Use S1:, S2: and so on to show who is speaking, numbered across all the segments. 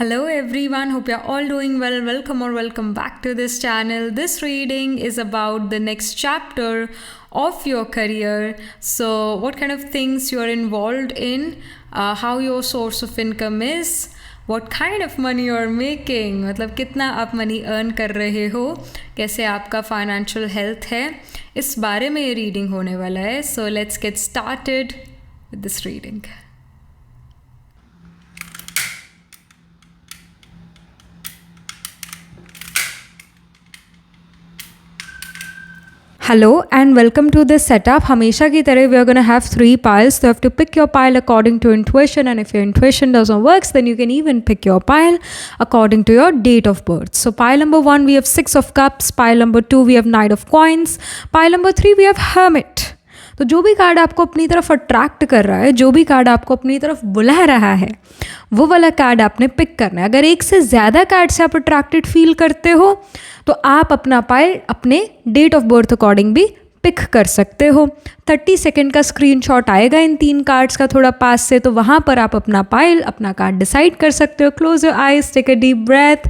S1: Hello everyone, hope you're all doing well. Welcome or welcome back to this channel. This reading is about the next chapter of your career. So, what kind of things you are involved in, how your source of income is, what kind of money you are making, मतलब कितना आप money earn कर रहे हो, कैसे आपका financial health है, इस बारे में ये रीडिंग होने वाला है. So let's get started with this reading. Hello and welcome to this setup. हमेशा की तरह we are going to have 3 piles. So you have to pick your pile according to intuition, and if your intuition doesn't work, then you can even pick your pile according to your date of birth. So pile number 1 we have 6 of cups, pile number 2 we have knight of coins, pile number 3 we have hermit. तो जो भी card आपको अपनी तरफ attract कर रहा है, जो भी कार्ड आपको अपनी तरफ बुला रहा है, वो वाला कार्ड आपने पिक करना है. अगर एक से ज़्यादा कार्ड से आप अट्रैक्टेड फील करते हो तो आप अपना पाइल अपने डेट ऑफ बर्थ अकॉर्डिंग भी पिक कर सकते हो. 30 सेकेंड का स्क्रीनशॉट आएगा इन 3 कार्ड्स का थोड़ा पास से, तो वहाँ पर आप अपना पाइल, अपना कार्ड डिसाइड कर सकते हो. Close your eyes, take a deep breath,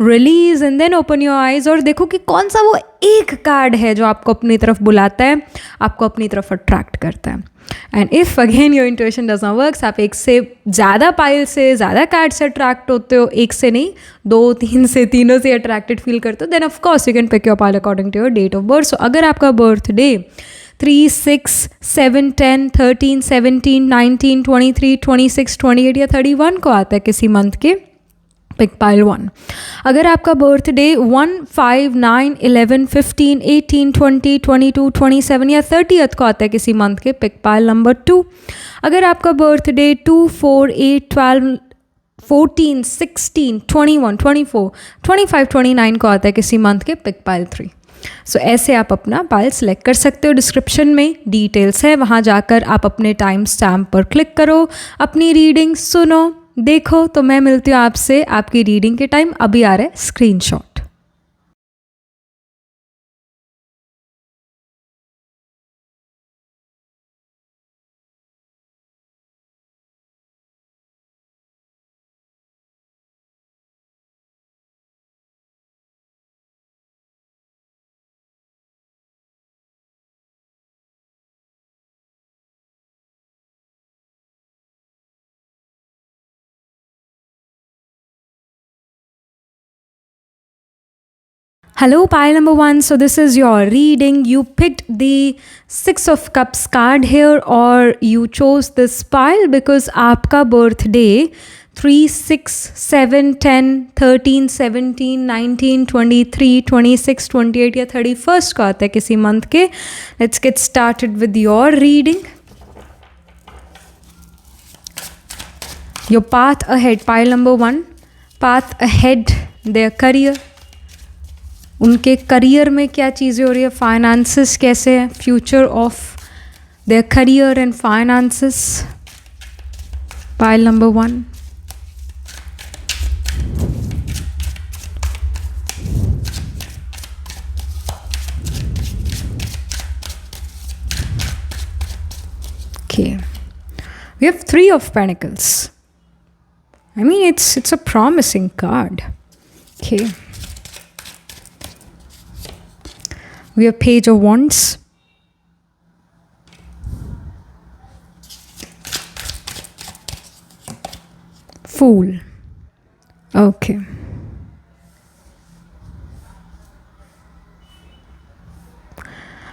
S1: release and then open your eyes और देखो कि कौन सा वो एक कार्ड है जो आपको अपनी तरफ बुलाता है, आपको अपनी तरफ अट्रैक्ट करता है. And if again your intuition does not works, आप एक से ज़्यादा पाइल से, ज़्यादा कार्ड से अट्रैक्ट होते हो, एक से नहीं 2, 3 से, तीनों से अट्रैक्टेड फील करते हो, then of course you can pick your pile according to your date of birth. So अगर आपका बर्थ डे 3, 6, 7, 10, 13, 17, 19, 23, 26, 28 या 31 को आता है किसी मंथ के, पिक पाइल 1. अगर आपका बर्थ डे 1, 5, 9, 11, 15, 18, 20, 22, 27 या 30th को आता है किसी मंथ के, पिक पाइल नंबर 2. अगर आपका बर्थ डे 2, 4, 8, 12, 14, 16, 21, 24, 25, 29 को आता है किसी मंथ के, पिक पाइल 3. सो ऐसे आप अपना पाइल सेलेक्ट कर सकते हो. डिस्क्रिप्शन में डिटेल्स है, वहाँ जाकर आप अपने टाइम स्टैम्प पर क्लिक करो, अपनी रीडिंग सुनो, देखो. तो मैं मिलती हूँ आपसे आपकी रीडिंग के टाइम. अभी आ रहा है screenshot. Hello, pile number 1. So this is your reading. You picked the 6 of cups card here, or you chose this pile because आपका birthday 3, 6, 7, 10, 13, 17, 19, 23, 26, 28 या 31st को आता है किसी मंथ के. Let's get started with your reading. Your path ahead, pile number 1. Path ahead, their career. उनके career में क्या चीज़ें हो रही है, फाइनेंसेस कैसे है, future of their career and finances. Pile number 1. Okay, we have 3 of Pentacles. I mean, it's a promising card. Okay. We have Page of Wands, Fool. Okay.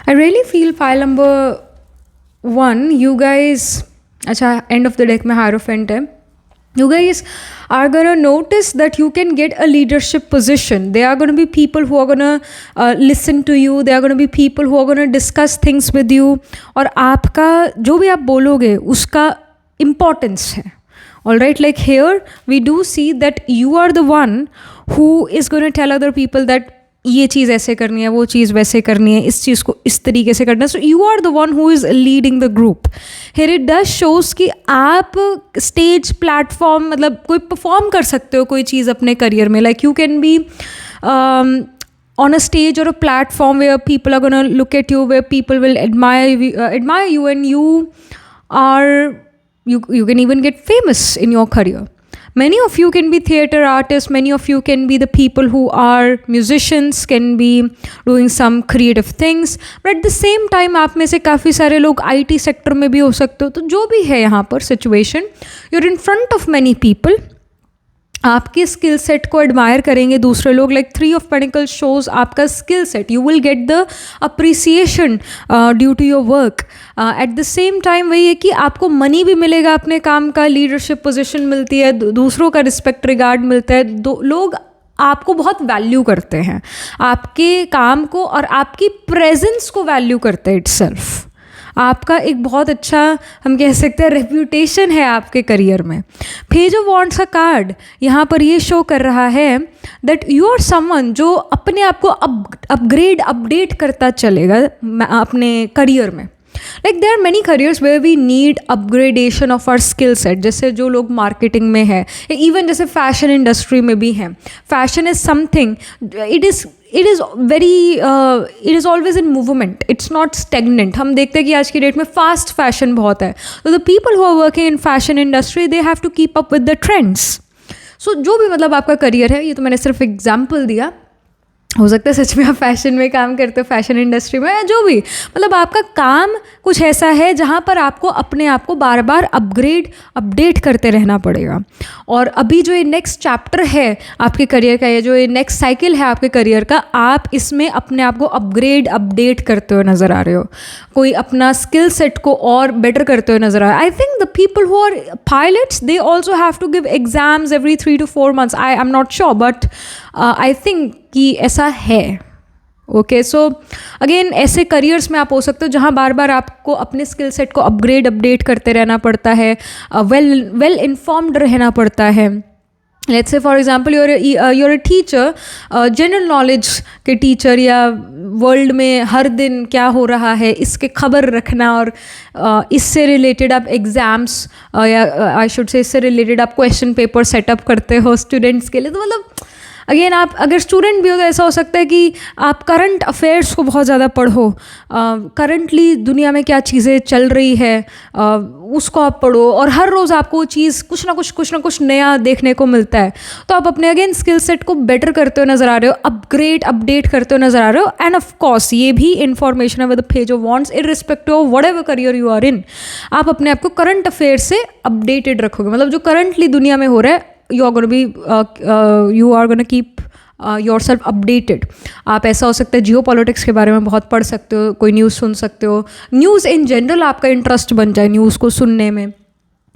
S1: I really feel pile number 1, you guys, अच्छा end of the deck में Hierophant है. You guys are going to notice that you can get a leadership position. There are going to be people who are going to listen to you. There are going to be people who are going to discuss things with you. और आपका जो भी आप बोलोगे उसका importance है. Alright, like here we do see that you are the one who is going to tell other people that ये चीज़ ऐसे करनी है, वो चीज़ वैसे करनी है, इस चीज़ को इस तरीके से करना है. So you are the one who is leading the group. Here it does shows कि आप स्टेज प्लेटफॉर्म, मतलब कोई परफॉर्म कर सकते हो कोई चीज़ अपने करियर में. Like you can B on a stage or a platform where people are going to look at you, where people will admire you, and you can even get famous in your career. Many of you can be theater artists, many of you can be the people who are musicians, can be doing some creative things, but at the same time आप में से काफ़ी सारे लोग IT sector में भी हो सकते हो. तो जो भी है यहाँ पर situation, you're in front of many people. आपके स्किल सेट को एडमायर करेंगे दूसरे लोग. लाइक 3 ऑफ पेंटिकल्स शोज आपका skill set. You will get the appreciation due to your work. At the same time वही है कि आपको मनी भी मिलेगा अपने काम का, लीडरशिप पोजीशन मिलती है, दूसरों का रिस्पेक्ट रिगार्ड मिलता है. लोग आपको बहुत वैल्यू करते हैं, आपके काम को और आपकी प्रेजेंस को वैल्यू करते हैं इटसेल्फ. आपका एक बहुत अच्छा, हम कह सकते हैं, रेप्यूटेशन है आपके करियर में. पेज ऑफ वॉन्ड्स का कार्ड यहाँ पर ये शो कर रहा है दैट यू आर समवन जो अपने आप को अपग्रेड अपडेट करता चलेगा अपने करियर में. Like there are many careers where we need upgradation of our skill set. जैसे जो लोग मार्केटिंग में है, इवन जैसे फैशन इंडस्ट्री में भी हैं. Fashion is something, it is always in movement, it's not stagnant. हम देखते हैं कि आज की डेट में फास्ट फैशन बहुत है. तो the people who are working in fashion industry, they have to keep up with the trends. So जो भी मतलब आपका करियर है, ये तो मैंने सिर्फ एग्जाम्पल दिया, हो सकता है सच में आप फैशन में काम करते हो, फैशन इंडस्ट्री में, या जो भी मतलब आपका काम कुछ ऐसा है जहाँ पर आपको अपने आप को बार बार अपडेट करते रहना पड़ेगा. और अभी जो ये नेक्स्ट चैप्टर है आपके करियर का, या जो ये नेक्स्ट साइकिल है आपके करियर का, आप इसमें अपने आप को अपडेट करते हुए नज़र आ रहे हो. कोई अपना स्किल सेट को और बेटर करते हुए नज़र आ रहा है. I think the people who are pilots, they also have to give exams every 3 to 4 months. I am not sure, but I think कि ऐसा है. ओके, सो अगेन ऐसे करियर्स में आप हो सकते हो जहाँ बार बार आपको अपने स्किल सेट को अपडेट करते रहना पड़ता है, वेल इन्फॉर्म्ड रहना पड़ता है. Let's say for example you're a teacher, general knowledge के टीचर, या वर्ल्ड में हर दिन क्या हो रहा है इसके खबर रखना, और इससे रिलेटेड आप एग्ज़ाम्स, या आई शुड से इससे रिलेटेड आप क्वेश्चन पेपर सेटअप करते हो स्टूडेंट्स के लिए. तो मतलब अगेन आप अगर स्टूडेंट भी हो तो ऐसा हो सकता है कि आप करंट अफेयर्स को बहुत ज़्यादा पढ़ो. करंटली दुनिया में क्या चीज़ें चल रही है उसको आप पढ़ो, और हर रोज़ आपको वो चीज़ कुछ ना कुछ नया देखने को मिलता है. तो आप अपने अगेन स्किल सेट को बेटर करते हुए नज़र आ रहे हो, अपडेट करते हुए नज़र आ रहे हो. एंड ऑफ कोर्स ये भी इन्फॉर्मेशन है with the page of wands, irrespective of whatever career you are in. आप अपने आप को करंट अफेयर से अपडेटेड रखोगे. मतलब जो करंटली दुनिया में हो रहा है, you are going to keep yourself updated. आप ऐसा हो सकता है जियो पॉलिटिक्स के बारे में बहुत पढ़ सकते हो, कोई न्यूज़ सुन सकते हो. न्यूज़ इन जनरल आपका इंटरेस्ट बन जाए, न्यूज़ को सुनने में,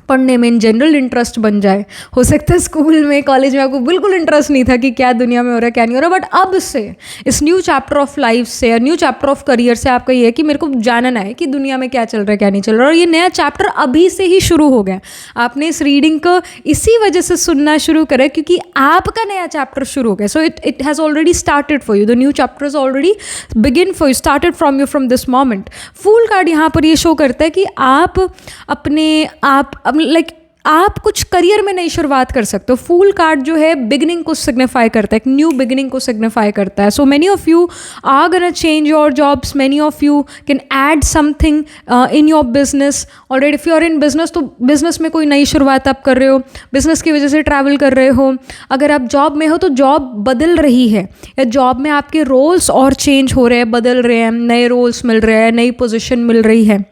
S1: पढ़ने में इन जनरल इंटरेस्ट बन जाए. हो सकता है स्कूल में, कॉलेज में आपको बिल्कुल इंटरेस्ट नहीं था कि क्या दुनिया में हो रहा है, क्या नहीं हो रहा, बट अब से इस न्यू चैप्टर ऑफ लाइफ से, या न्यू चैप्टर ऑफ करियर से आपका ये है कि मेरे को जानना है कि दुनिया में क्या चल रहा है, क्या नहीं चल रहा. और ये नया चैप्टर अभी से ही शुरू हो गया. आपने इस रीडिंग को इसी वजह से सुनना शुरू करा क्योंकि आपका नया चैप्टर शुरू हो गया. So it has already started for you. The new chapter is already begin for you, started from you from this moment. Fool card यहाँ पर ये शो करता है कि आप अपने आप लाइक आप कुछ करियर में नई शुरुआत कर सकते हो. फूल कार्ड जो है बिगिनिंग को सिग्निफाई करता है, एक न्यू बिगिनिंग को सिग्निफाई करता है. So many of you are gonna change your jobs, many of you can add something in your business. Already if you are in business, तो बिजनेस में कोई नई शुरुआत आप कर रहे हो, बिजनेस की वजह से ट्रैवल कर रहे हो. अगर आप जॉब में हो तो जॉब बदल रही है, या जॉब में आपके रोल्स और चेंज हो रहे हैं, बदल रहे हैं, नए रोल्स मिल रहे हैं, नई पोजिशन मिल रही है.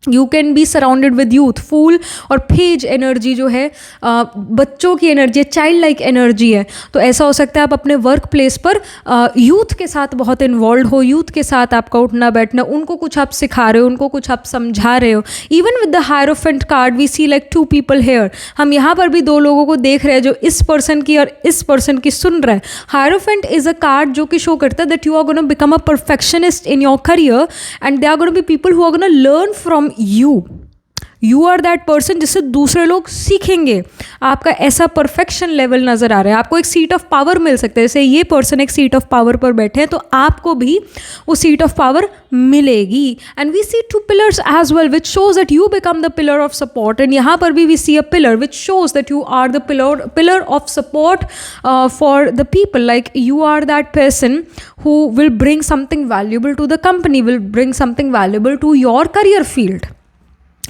S1: You can be surrounded with youth. फूल और पेज एनर्जी जो है बच्चों की एनर्जी है, चाइल्ड लाइक एनर्जी है. तो ऐसा हो सकता है आप अपने वर्क प्लेस पर यूथ के साथ बहुत इन्वॉल्व हो, यूथ के साथ आपका उठना बैठना, उनको कुछ आप सिखा रहे हो, उनको कुछ आप समझा रहे हो. Even with the hierophant card we see like 2 people here. हम यहाँ पर भी 2 लोगों को देख रहे हैं जो इस पर्सन की और इस पर्सन की सुन रहे हैं. हायरोफेंट इज अ कार्ड जो कि शो करता है that you are gonna become a perfectionist in your career, and they are gonna be people who are gonna learn from you are that person जिससे दूसरे लोग सीखेंगे. आपका ऐसा परफेक्शन लेवल नज़र आ रहा है. आपको एक सीट ऑफ पावर मिल सकता है. जैसे ये पर्सन एक सीट ऑफ पावर पर बैठे हैं, तो आपको भी वो सीट ऑफ पावर मिलेगी. And we see 2 pillars as well which shows that you become the pillar of support. And यहाँ पर भी we see a pillar which shows that you are the pillar of support for the people. Like you are that person who will bring something valuable to the company, will bring something valuable to your career field.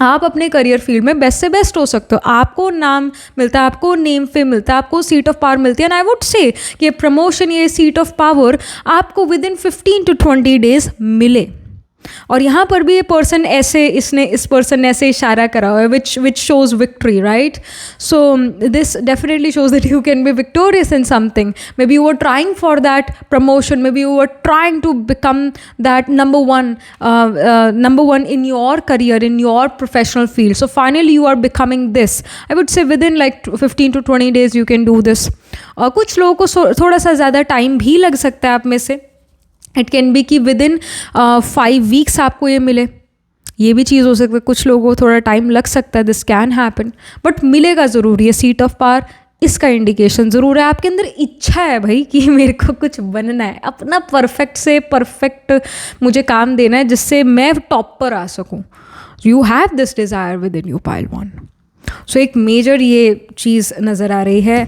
S1: आप अपने career field में best से best हो सकते हो, आपको नाम मिलता है, आपको नेम फेम मिलता है, आपको सीट ऑफ पावर मिलती है। एंड आई वुड से कि प्रमोशन, ये सीट ऑफ पावर आपको विद इन 15 to 20 days मिले। और यहाँ पर भी ये पर्सन ऐसे, इस पर्सन ने ऐसे इशारा करा हुआ है which shows victory, right? So this definitely shows that you can be victorious in something. Maybe you are trying for that promotion, maybe you are trying to become that number one in your career, in your professional field. So finally you are becoming this. I would say within like 15 to 20 days you can do this. कुछ लोगों को थोड़ा सा ज़्यादा time भी लग सकता है आप में से। इट कैन बी कि विद इन 5 weeks आपको ये मिले, ये भी चीज़ हो सकती है। कुछ लोगों को थोड़ा टाइम लग सकता है, दिस कैन हैपन, बट मिलेगा ज़रूर। ये सीट ऑफ पावर इसका इंडिकेशन ज़रूर है। आपके अंदर इच्छा है भाई कि मेरे को कुछ बनना है, अपना परफेक्ट से परफेक्ट मुझे काम देना है जिससे मैं टॉप पर आ सकूँ। You have this desire with in you pile 1। सो एक मेजर ये चीज़ नज़र आ रही है,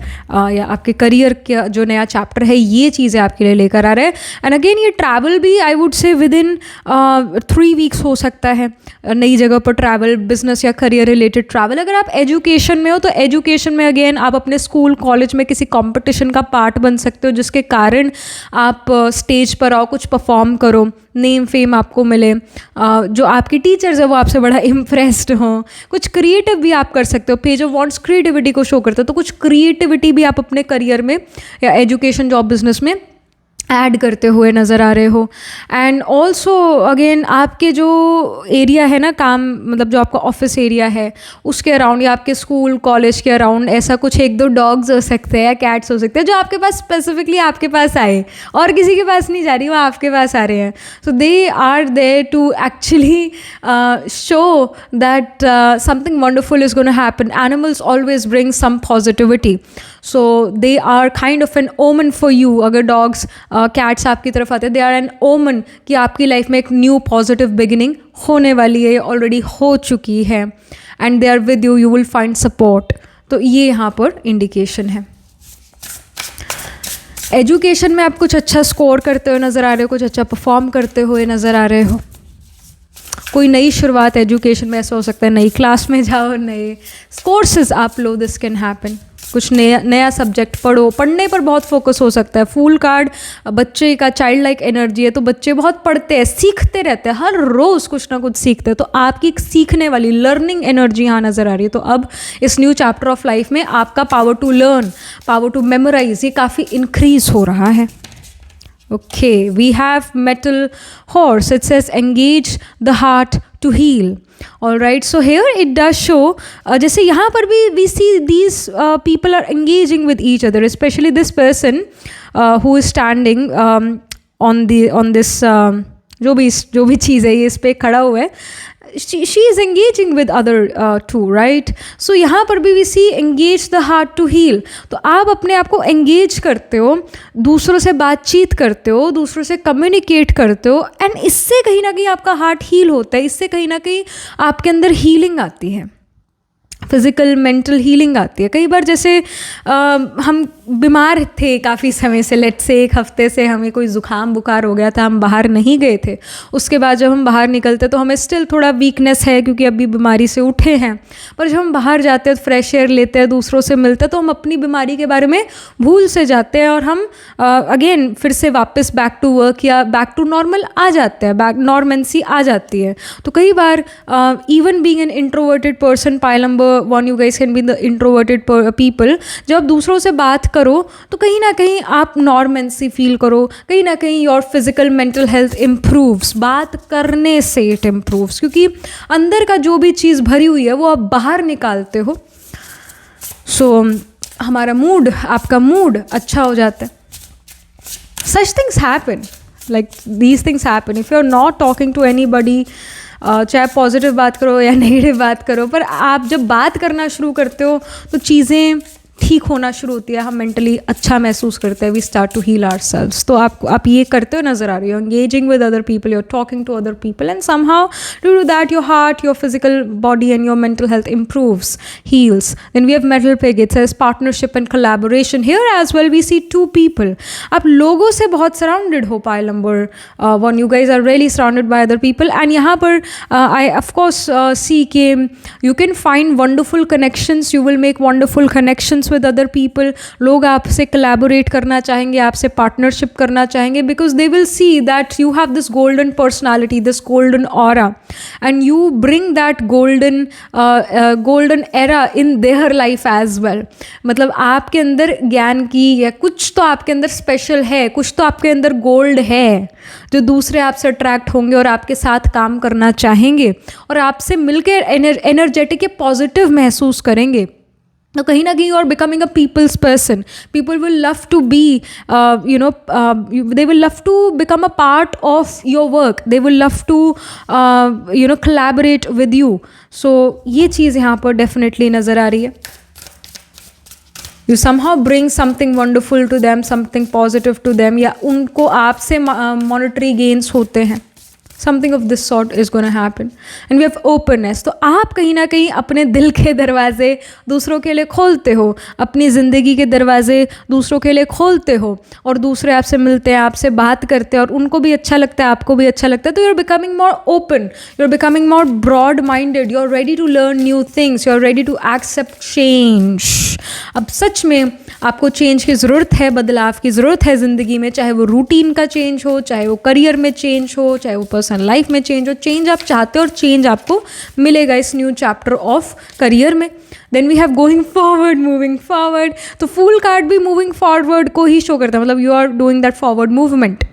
S1: या आपके करियर का जो नया चैप्टर है ये चीज़ें आपके लिए लेकर आ रहे हैं। एंड अगेन ये ट्रैवल भी आई would say with in 3 weeks हो सकता है, नई जगह पर ट्रैवल, बिजनेस या करियर रिलेटेड ट्रैवल। अगर आप एजुकेशन में हो तो एजुकेशन में अगेन आप अपने स्कूल कॉलेज में किसी कॉम्पिटिशन का पार्ट बन सकते हो जिसके कारण आप स्टेज पर आओ, कुछ परफॉर्म करो, नेम फेम आपको मिले, जो आपके टीचर्स है वो आपसे बड़ा इम्प्रेस्ड हों। कुछ क्रिएटिव भी आप कर सकते हो, पेज ऑफ वॉन्ट्स क्रिएटिविटी को शो करते हो, तो कुछ क्रिएटिविटी भी आप अपने करियर में या एजुकेशन, जॉब, बिजनेस में ऐड करते हुए नज़र आ रहे हो। एंड ऑल्सो अगेन आपके जो एरिया है ना काम, मतलब जो आपका ऑफिस एरिया है उसके अराउंड या आपके स्कूल कॉलेज के अराउंड ऐसा कुछ 1-2 डॉग्स हो सकते हैं या कैट्स हो सकते हैं जो आपके पास स्पेसिफिकली आपके पास आए, और किसी के पास नहीं जा रही, वो आपके पास आ रहे हैं। So they are there to actually show that something wonderful is gonna happen. Animals always bring some positivity, so they are kind of an omen for you. अगर डॉग्स कैट्स आपकी तरफ आते हैं, दे आर एन ओमन कि आपकी life में एक न्यू पॉजिटिव बिगिनिंग होने वाली है, ऑलरेडी हो चुकी है। And they are with you, you will find support. तो ये यहाँ पर इंडिकेशन है। एजुकेशन में आप कुछ अच्छा स्कोर करते हुए नज़र आ रहे हो, कुछ अच्छा परफॉर्म करते हुए नज़र आ रहे हो। कोई नई शुरुआत एजुकेशन में ऐसा हो सकता है, नई क्लास में जाओ, नए कोर्सेज आप लो, दिस कैन हैपन। कुछ नया सब्जेक्ट पढ़ो, पढ़ने पर बहुत फोकस हो सकता है। फूल कार्ड बच्चे का चाइल्ड लाइक एनर्जी है, तो बच्चे बहुत पढ़ते हैं, सीखते रहते हैं, हर रोज़ कुछ ना कुछ सीखते हैं। तो आपकी सीखने वाली लर्निंग एनर्जी यहाँ नज़र आ रही है। तो अब इस न्यू चैप्टर ऑफ लाइफ में आपका power to learn, power to memorize, ये काफ़ी इंक्रीज हो रहा है। Okay, we have metal horse. It says engage the heart to heal. All right, so here it does show, जैसे यहाँ पर भी we see these people are engaging with each other, especially this person who is standing on this जो भी चीज़ है ये इस पे खड़ा हुआ है, she is engaging with other too, right? So यहाँ पर भी we see engage the heart to heal. तो आप अपने आप को engage करते हो, दूसरों से बातचीत करते हो, दूसरों से communicate करते हो, and इससे कहीं ना कहीं आपका heart heal होता है, इससे कहीं ना कहीं आपके अंदर healing आती है, फिज़िकल मेंटल हीलिंग आती है। कई बार जैसे हम बीमार थे काफ़ी समय से, लेट से 1 हफ्ते से हमें कोई ज़ुकाम बुखार हो गया था, हम बाहर नहीं गए थे। उसके बाद जब हम बाहर निकलते तो हमें स्टिल थोड़ा वीकनेस है क्योंकि अभी बीमारी से उठे हैं, पर जब हम बाहर जाते हैं, फ्रेश एयर लेते हैं, दूसरों से मिलते हैं, तो हम अपनी बीमारी के बारे में भूल से जाते हैं और हम अगेन फिर से वापस बैक टू वर्क या बैक टू नॉर्मल आ जाते हैं, बैक नॉर्मेंसी आ जाती है। तो कई बार even being an introverted person, pile number 1 you guys can be the introverted people, जब दूसरों से बात करो तो कहीं ना कहीं आप नॉर्मेंसी फील करो, कहीं ना कहीं your physical mental health improves, बात करने से इट इम्प्रूव्स, क्योंकि अंदर का जो भी चीज़ भरी हुई है वो आप बाहर निकालते हो। सो हमारा मूड, आपका मूड अच्छा हो जाता है। Such things happen, like these things happen if you are not talking to anybody, चाहे पॉजिटिव बात करो या नेगेटिव बात करो, पर आप जब बात करना शुरू करते हो तो चीज़ें ठीक होना शुरू होती है, हम मेंटली अच्छा महसूस करते हैं, we start to heal ourselves. तो आप ये करते हो नज़र आ रही हो, engaging with other people, you are talking to other people, and somehow due to that your heart, your physical body and your mental health improves, heals. Then we have metal pig, it says partnership and collaboration. Here as well we see two people. आप लोगों से बहुत surrounded हो, pile number 1, you guys are really surrounded by other people, and यहाँ पर I of course see कि you can find wonderful connections, you will make wonderful connections with other people. लोग आपसे collaborate करना चाहेंगे, आपसे partnership करना चाहेंगे, because they will see that you have this golden personality, this golden aura, and you bring that golden era in their life as well. मतलब आपके अंदर ज्ञान की या कुछ तो आपके अंदर स्पेशल है, कुछ तो आपके अंदर गोल्ड है जो दूसरे आपसे अट्रैक्ट होंगे और आपके साथ काम करना चाहेंगे और आपसे मिलकर एनर्जेटिक या पॉजिटिव महसूस करेंगे। तो कहीं ना कहीं, और becoming a people's person, people will love to be they will love to become a part of your work, they will love to collaborate with you. So ये चीज़ यहाँ पर डेफिनेटली नज़र आ रही है। You somehow bring something wonderful to them, something positive to them, या उनको आपसे monetary gains होते हैं। Something of this sort is going to happen. And we have openness. तो आप कहीं ना कहीं अपने दिल के दरवाजे दूसरों के लिए खोलते हो, अपनी ज़िंदगी के दरवाजे दूसरों के लिए खोलते हो, और दूसरे आपसे मिलते हैं, आपसे बात करते हैं, और उनको भी अच्छा लगता है, आपको भी अच्छा लगता है। तो you are becoming more open, you are becoming more broad minded, you are ready to learn new things, you are ready to accept change. अब सच में आपको चेंज की ज़रूरत है, बदलाव की ज़रूरत है ज़िंदगी में, चाहे वो रूटीन का चेंज हो, चाहे वो करियर में चेंज हो, चाहे वो पर्सनल लाइफ में चेंज हो। चेंज आप चाहते हो और चेंज आपको मिलेगा इस न्यू चैप्टर ऑफ करियर में। Then we have going forward, moving forward. तो फूल कार्ड भी मूविंग फॉरवर्ड को ही शो करता है, मतलब you are doing that forward movement.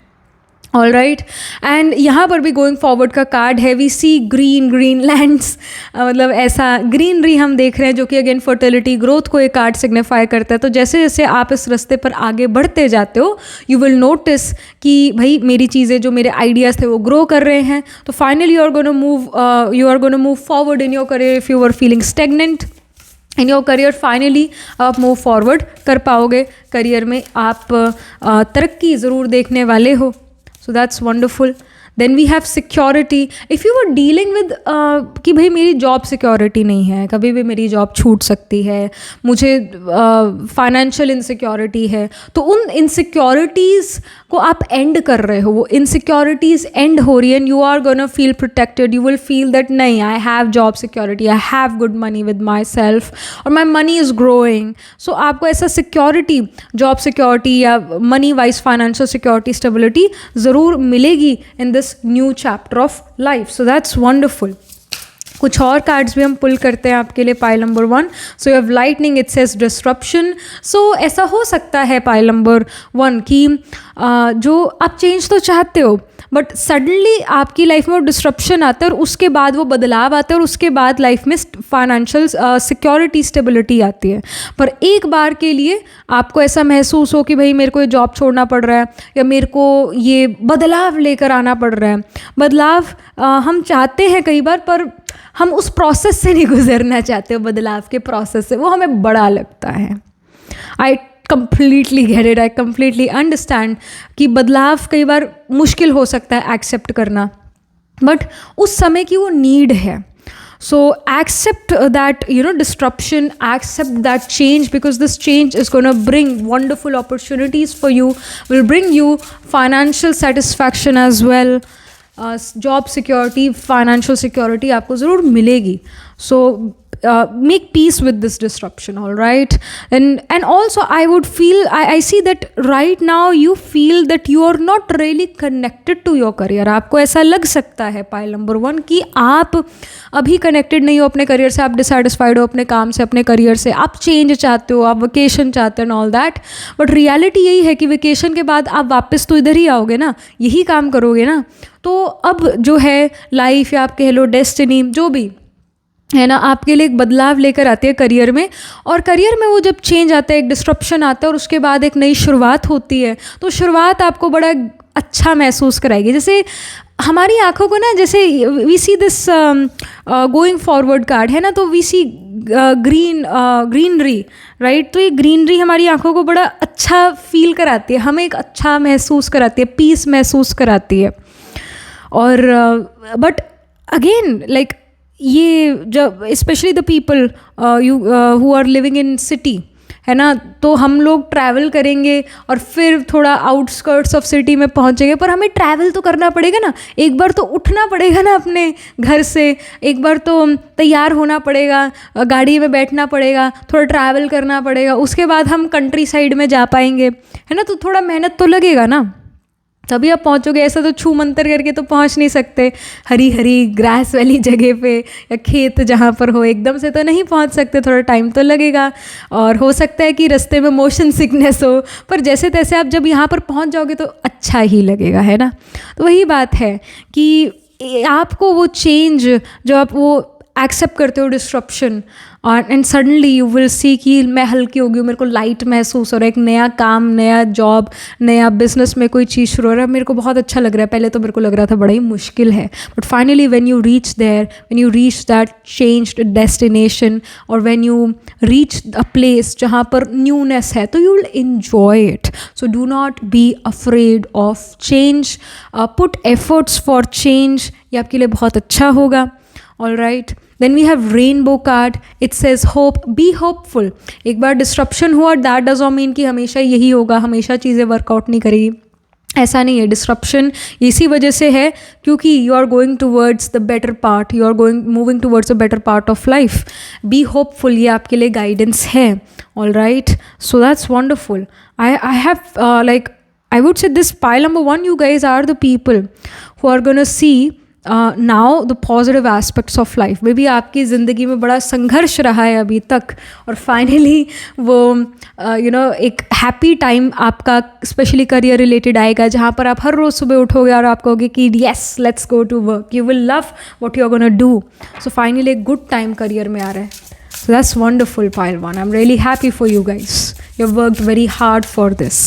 S1: All right, and यहाँ पर भी गोइंग फॉरवर्ड का कार्ड है। वी सी ग्रीन लैंड्स, मतलब ऐसा ग्रीनरी हम देख रहे हैं, जो कि अगेन फर्टिलिटी, ग्रोथ को ये कार्ड सिग्निफाई करता है। तो जैसे जैसे आप इस रास्ते पर आगे बढ़ते जाते हो, यू विल नोटिस कि भाई मेरी चीज़ें, जो मेरे आइडियाज़ थे वो ग्रो कर रहे हैं। तो finally you are gonna move forward in your career. If you are feeling stagnant in your career, finally आप मूव फॉरवर्ड कर पाओगे। करियर में आप तरक्की ज़रूर देखने वाले हो। So that's wonderful. Then we have security. If you were dealing with कि भाई मेरी जॉब सिक्योरिटी नहीं है, कभी भी मेरी जॉब छूट सकती है, मुझे फाइनेंशियल इनसिक्योरिटी है, तो उन इनसिक्योरिटीज़ को आप एंड कर रहे हो, वो इनसिक्योरिटीज़ एंड हो रही है, and you are gonna feel protected. You will feel that नहीं, I have job security, I have good money with myself, और my money is growing. So आपको ऐसा सिक्योरिटी, जॉब सिक्योरिटी या money wise financial security, stability ज़रूर मिलेगी in this new chapter of life. So that's wonderful. कुछ और cards भी हम पुल करते हैं आपके लिए। Pile number 1, so you have lightning, it says disruption. So ऐसा हो सकता है पाइल नंबर 1 कि जो आप चेंज तो चाहते हो, बट सडनली आपकी लाइफ में वो डिस्ट्रप्शन आता है, और उसके बाद वो बदलाव आता है, और उसके बाद लाइफ में फाइनेंशियल सिक्योरिटी, स्टेबिलिटी आती है। पर एक बार के लिए आपको ऐसा महसूस हो कि भाई मेरे को ये जॉब छोड़ना पड़ रहा है, या मेरे को ये बदलाव लेकर आना पड़ रहा है। बदलाव हम चाहते हैं कई बार, पर हम उस प्रोसेस से नहीं गुजरना चाहते हो, बदलाव के प्रोसेस से, वो हमें बड़ा लगता है। I completely get it, I completely understand कि बदलाव कई बार मुश्किल हो सकता है एक्सेप्ट करना, बट उस समय की वो नीड है। So accept that, disruption, accept that change, because this change is going to bring wonderful opportunities for you, will bring you financial satisfaction as well. Job security, financial security आपको ज़रूर मिलेगी. So make peace with this disruption, all right? And also I would feel, I see that right now you feel that you are not really connected to your career. आपको ऐसा लग सकता है pile number 1 कि आप अभी connected नहीं हो अपने करियर से, आप डिससेटिस्फाइड हो अपने काम से, अपने करियर से, आप चेंज चाहते हो, आप वेकेशन चाहते हो, ऑल दैट। बट रियलिटी यही है कि वेकेशन के बाद आप वापस तो इधर ही आओगे ना, यही काम करोगे ना। तो अब जो है लाइफ, या आप कह लो डेस्टिनी, जो भी है ना, आपके लिए एक बदलाव लेकर आती है करियर में। और करियर में वो जब चेंज आता है, एक डिस्ट्रप्शन आता है, और उसके बाद एक नई शुरुआत होती है, तो शुरुआत आपको बड़ा अच्छा महसूस कराएगी। जैसे हमारी आंखों को ना, जैसे we see this going forward card है ना, तो वी सी ग्रीनरी, राइट। तो ये ग्रीनरी हमारी आंखों को बड़ा अच्छा फील कराती है, हमें एक अच्छा महसूस कराती है, पीस महसूस कराती है। और बट अगेन लाइक ये जब specially the people who are living in city, है ना, तो हम लोग ट्रैवल करेंगे और फिर थोड़ा आउटस्कर्ट्स ऑफ सिटी में पहुंचेंगे, पर हमें ट्रैवल तो करना पड़ेगा ना, एक बार तो उठना पड़ेगा ना अपने घर से, एक बार तो तैयार होना पड़ेगा, गाड़ी में बैठना पड़ेगा, थोड़ा ट्रैवल करना पड़ेगा, उसके बाद हम कंट्री साइड में जा पाएंगे, है ना। तो थोड़ा मेहनत तो लगेगा ना, तभी आप पहुंचोगे। ऐसा तो छू मंतर करके तो पहुंच नहीं सकते, हरी हरी ग्रास वाली जगह पे या खेत जहाँ पर हो एकदम से तो नहीं पहुंच सकते, थोड़ा टाइम तो लगेगा। और हो सकता है कि रास्ते में मोशन सिकनेस हो, पर जैसे तैसे आप जब यहाँ पर पहुंच जाओगे तो अच्छा ही लगेगा, है ना। तो वही बात है कि आपको वो चेंज, जो आप वो एक्सेप्ट करते हो डिस्ट्रप्शन, और and suddenly you will see कि मैं हल्की हो गई हूँ, मेरे को लाइट महसूस हो रहा है, एक नया काम, नया जॉब, नया बिजनेस में कोई चीज़ शुरू हो रहा है, मेरे को बहुत अच्छा लग रहा है। पहले तो मेरे को लग रहा था बड़ा ही मुश्किल है, but finally when you reach there, when you reach that changed destination, और when you reach a place जहाँ पर न्यूनेस है, तो you will enjoy it. So do not be afraid of change, put efforts for change, ये आपके लिए बहुत अच्छा होगा। All right, then we have rainbow card. It says hope, be hopeful. एक बार disruption हुआ, that does not mean कि हमेशा यही होगा, हमेशा चीज़ें वर्कआउट नहीं करेगी, ऐसा नहीं है। डिस्ट्रप्शन इसी वजह से है क्योंकि you are going towards the better part, you are moving towards a better part of life. Be hopeful, ये आपके लिए गाइडेंस है। All right, so that's wonderful. I have like I would say this pile number 1, you guys are the people who are going to see now the positive aspects of life. May be आपकी ज़िंदगी में बड़ा संघर्ष रहा है अभी तक, और फाइनली वो एक हैप्पी टाइम आपका स्पेशली करियर रिलेटेड आएगा, जहाँ पर आप हर रोज़ सुबह उठोगे और आप कहोगे कि yes let's go to work, you will love what you are gonna do. So finally एक गुड टाइम करियर में आ रहा है। So that's wonderful pile 1, I am really happy for you guys, you have worked very hard for this.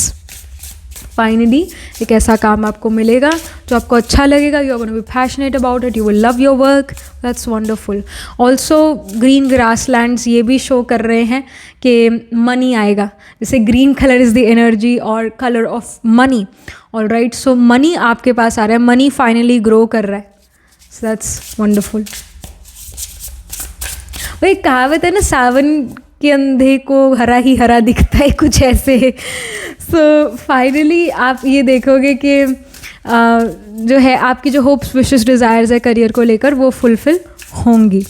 S1: Finally एक ऐसा काम आपको मिलेगा जो आपको अच्छा लगेगा, you are gonna be passionate about it, you will love your work, that's wonderful. Also green grasslands ये भी शो कर रहे हैं कि मनी आएगा, जैसे green colour is the energy और colour of money. All right, so money आपके पास आ रहा है, मनी फाइनली ग्रो कर रहा है, सो दैट्स वंडरफुल। भाई कहावत है ना, सावन के अंधे को हरा ही हरा दिखता है, कुछ ऐसे। सो फाइनली आप ये देखोगे कि जो है आपकी जो होप्स, विशेस, डिज़ायर्स है करियर को लेकर, वो फुलफिल होंगी।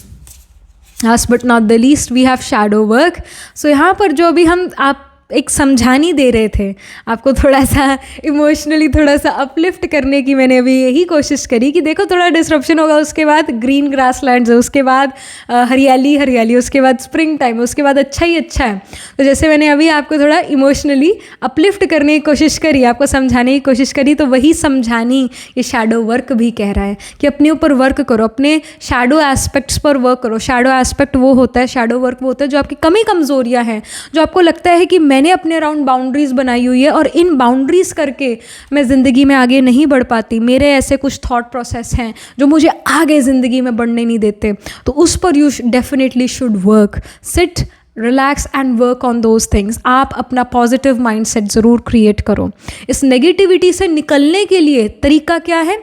S1: Last but not the least we have shadow work. So यहाँ पर जो अभी हम आप एक समझानी दे रहे थे, आपको थोड़ा सा इमोशनली थोड़ा सा अपलिफ्ट करने की मैंने अभी यही कोशिश करी कि देखो थोड़ा डिस्ट्रप्शन होगा, उसके बाद ग्रीन ग्रासलैंड्स है, उसके बाद हरियाली हरियाली, उसके बाद स्प्रिंग टाइम, उसके बाद अच्छा ही अच्छा है। तो जैसे मैंने अभी आपको थोड़ा इमोशनली अपलिफ्ट करने की कोशिश करी, आपको समझाने की कोशिश करी, तो वही समझानी ये शैडो वर्क भी कह रहा है कि अपने ऊपर वर्क करो, अपने शैडो एस्पेक्ट्स पर वर्क करो। शैडो एस्पेक्ट वो होता है, शैडो वर्क वो होता है जो आपकी कमी कमज़ोरियाँ हैं, जो आपको लगता है कि मैंने अपने अराउंड बाउंड्रीज बनाई हुई है और इन बाउंड्रीज करके मैं ज़िंदगी में आगे नहीं बढ़ पाती, मेरे ऐसे कुछ थॉट प्रोसेस हैं जो मुझे आगे ज़िंदगी में बढ़ने नहीं देते, तो उस पर you definitely should work. Sit, relax and work on those things. आप अपना पॉजिटिव माइंडसेट ज़रूर क्रिएट करो। इस नेगेटिविटी से निकलने के लिए तरीका क्या है?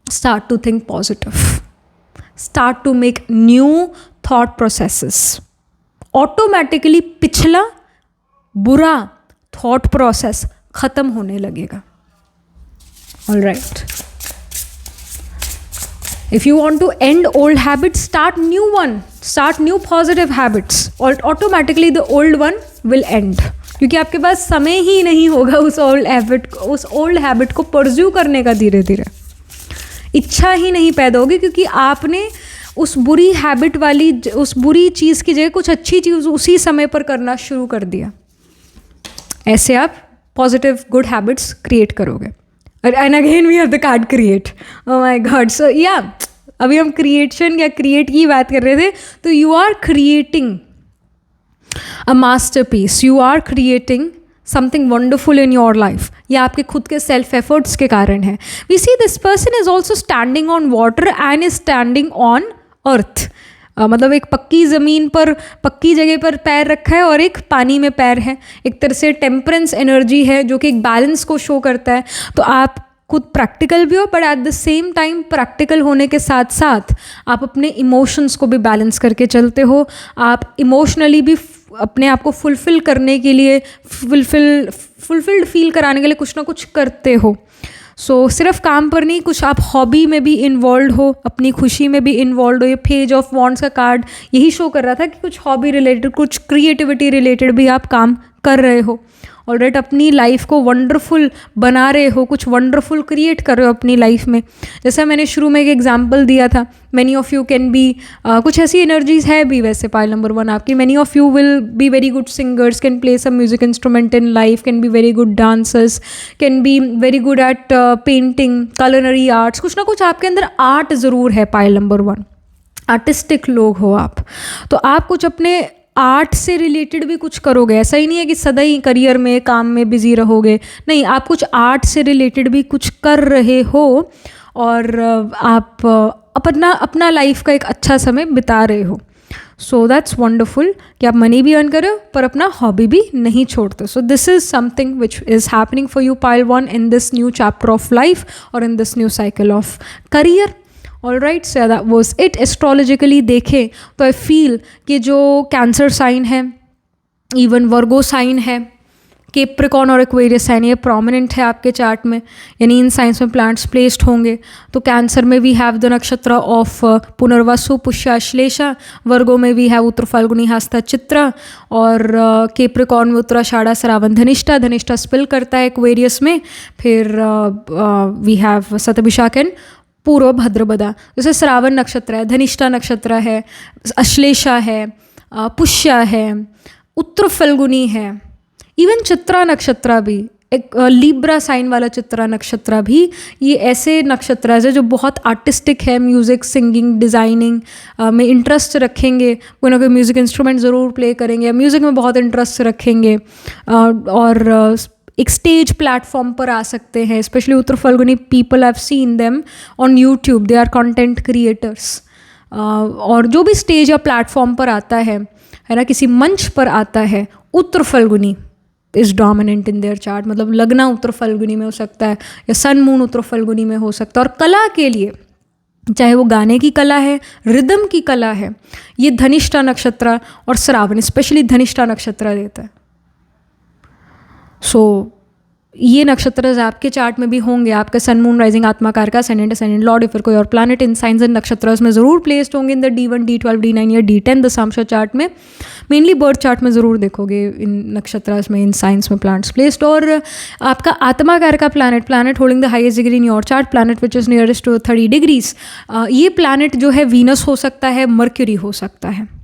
S1: Start to think positive, start to make new thought processes. Automatically पिछला बुरा थॉट प्रोसेस ख़त्म होने लगेगा। All right, if you want to end old habits, start new one, start new positive habits, और automatically the old one will end, क्योंकि आपके पास समय ही नहीं होगा उस ओल्ड हैबिट को परस्यू करने का। धीरे धीरे इच्छा ही नहीं पैदा होगी, क्योंकि आपने उस बुरी हैबिट वाली, उस बुरी चीज़ की जगह कुछ अच्छी चीज़ उसी समय पर करना शुरू कर दिया। ऐसे आप पॉजिटिव गुड हैबिट्स क्रिएट करोगे। And again we have the card create. Oh my god. So या अभी हम क्रिएशन या क्रिएट की बात कर रहे थे, तो you are creating a masterpiece, you are creating something wonderful in your life. ये आपके खुद के सेल्फ एफर्ट्स के कारण है। We see this person is also standing on water and is standing on earth. मतलब एक पक्की ज़मीन पर, पक्की जगह पर पैर रखा है और एक पानी में पैर है। एक तरह से टेम्परेंस एनर्जी है जो कि एक बैलेंस को शो करता है। तो आप खुद प्रैक्टिकल भी हो, but at the same time practical होने के साथ साथ आप अपने इमोशंस को भी बैलेंस करके चलते हो। आप इमोशनली भी अपने आप को फुलफ़िल करने के लिए, फुलफिल्ड फील कराने के लिए कुछ ना कुछ करते हो। सो सिर्फ काम पर नहीं, कुछ आप हॉबी में भी इन्वॉल्व हो, अपनी खुशी में भी इन्वॉल्व हो। ये पेज ऑफ वॉन्ड्स का कार्ड यही शो कर रहा था कि कुछ हॉबी रिलेटेड, कुछ क्रिएटिविटी रिलेटेड भी आप काम कर रहे हो। ऑलराइट, अपनी लाइफ को वंडरफुल बना रहे हो, कुछ वंडरफुल क्रिएट कर रहे हो अपनी लाइफ में। जैसा मैंने शुरू में एक एग्जांपल दिया था, many of you can B, कुछ ऐसी एनर्जीज है भी वैसे पाइल नंबर 1 आपकी। Many of you will be very good singers, can play some music instrument in life, can be very good dancers, can be very good at painting, culinary arts. कुछ ना कुछ आपके अंदर art ज़रूर है pile number 1। Artistic लोग हो आप, तो आप कुछ अपने आर्ट से रिलेटेड भी कुछ करोगे। ऐसा ही नहीं है कि सदा ही करियर में, काम में बिजी रहोगे, नहीं, आप कुछ आर्ट से रिलेटेड भी कुछ कर रहे हो और आप अपना लाइफ का एक अच्छा समय बिता रहे हो। सो दैट्स वंडरफुल कि आप मनी भी अर्न कर रहे हो पर अपना हॉबी भी नहीं छोड़ते। So this is something which is happening for you pile 1 in this new chapter of life और in this new cycle of career. All right, so that was it. Astrologically देखें तो आई फील कि जो Cancer sign है, even Virgo sign है, Capricorn और Aquarius sign, ये prominent है आपके चार्ट में, यानी इन साइंस में प्लांट्स प्लेस्ड होंगे। तो कैंसर में वी हैव द नक्षत्र ऑफ पुनर्वसु पुष्याश्लेषा, वर्गो में वी हैव उत्तर फाल्गुनी हस्ता चित्रा, और कैप्रिकॉर्न में उत्तराषाढ़ा श्रावण धनिष्ठा, धनिष्ठा स्पिल करता है एक्वेरियस में। फिर वी हैव शतभिषा एंड पूर्व भद्रपदा। जैसे श्रावण नक्षत्र है, धनिष्ठा नक्षत्र है, अश्लेषा है, पुष्या है, उत्तर फल्गुनी है, इवन चित्रा नक्षत्र भी, एक लिब्रा साइन वाला चित्रा नक्षत्र भी, ये ऐसे नक्षत्र है जो बहुत आर्टिस्टिक है, म्यूज़िक, सिंगिंग, डिज़ाइनिंग में इंटरेस्ट रखेंगे, कोई ना कोई म्यूज़िक इंस्ट्रूमेंट ज़रूर प्ले करेंगे, म्यूज़िक में बहुत इंटरेस्ट रखेंगे और एक स्टेज प्लेटफॉर्म पर आ सकते हैं। Specially Uttara Phalguni people, I have seen them on YouTube, they are content creators. और जो भी स्टेज या प्लेटफॉर्म पर आता है ना, किसी मंच पर आता है, Uttar Phalguni is dominant in their chart. मतलब लगना उत्तर फल्गुनी में हो सकता है या सन मून उत्तर फल्गुनी में हो सकता है। और कला के लिए, चाहे वो गाने की कला है, रिदम की कला है, ये धनिष्ठा नक्षत्र और श्रावण, स्पेशली धनिष्ठा नक्षत्र देता है। सो ये नक्षत्र आपके चार्ट में भी होंगे, आपका सन मून राइजिंग आत्मा कारक, असेंडेंट, असेंडेंट लॉर्ड, या फिर कोई और प्लैनेट इन साइंस एंड नक्षत्र में ज़रूर प्लेस्ड होंगे in the D1, D12, D9 या D10 दशांश चार्ट में। मेनली बर्थ चार्ट में ज़रूर देखोगे इन नक्षत्र में, इन साइंस में प्लांट्स प्लेस्ड। और आपका आत्मा कारक planet holding the highest degree in your chart, planet which is nearest to 30 degrees, ये प्लैनेट जो है वीनस हो सकता है, मर्क्यूरी हो सकता है।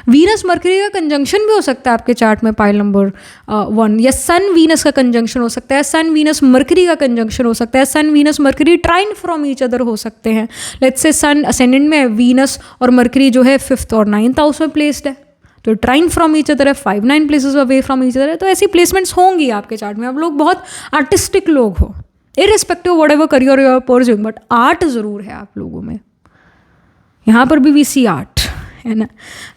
S1: वीनस मर्करी का कंजंक्शन भी हो सकता है आपके चार्ट में पाइल नंबर 1, या सन वीनस का कंजंक्शन हो सकता है, सन वीनस मर्करी का कंजंक्शन हो सकता है, Sun Venus Mercury trine from each other हो सकते हैं। लेट्स से सन असेंडेंट में वीनस और मर्करी जो है 5th और 9th हाउस में प्लेस्ड है, तो ट्राइन फ्रॉम ईच अदर है, 5-9 places away from each other है। तो ऐसी प्लेसमेंट्स होंगी आपके चार्ट में। आप लोग बहुत आर्टिस्टिक लोग हो, irrespective whatever career you are pursuing, but art ज़रूर है आप लोगों में। यहाँ पर भी वी सी आर्ट है ना।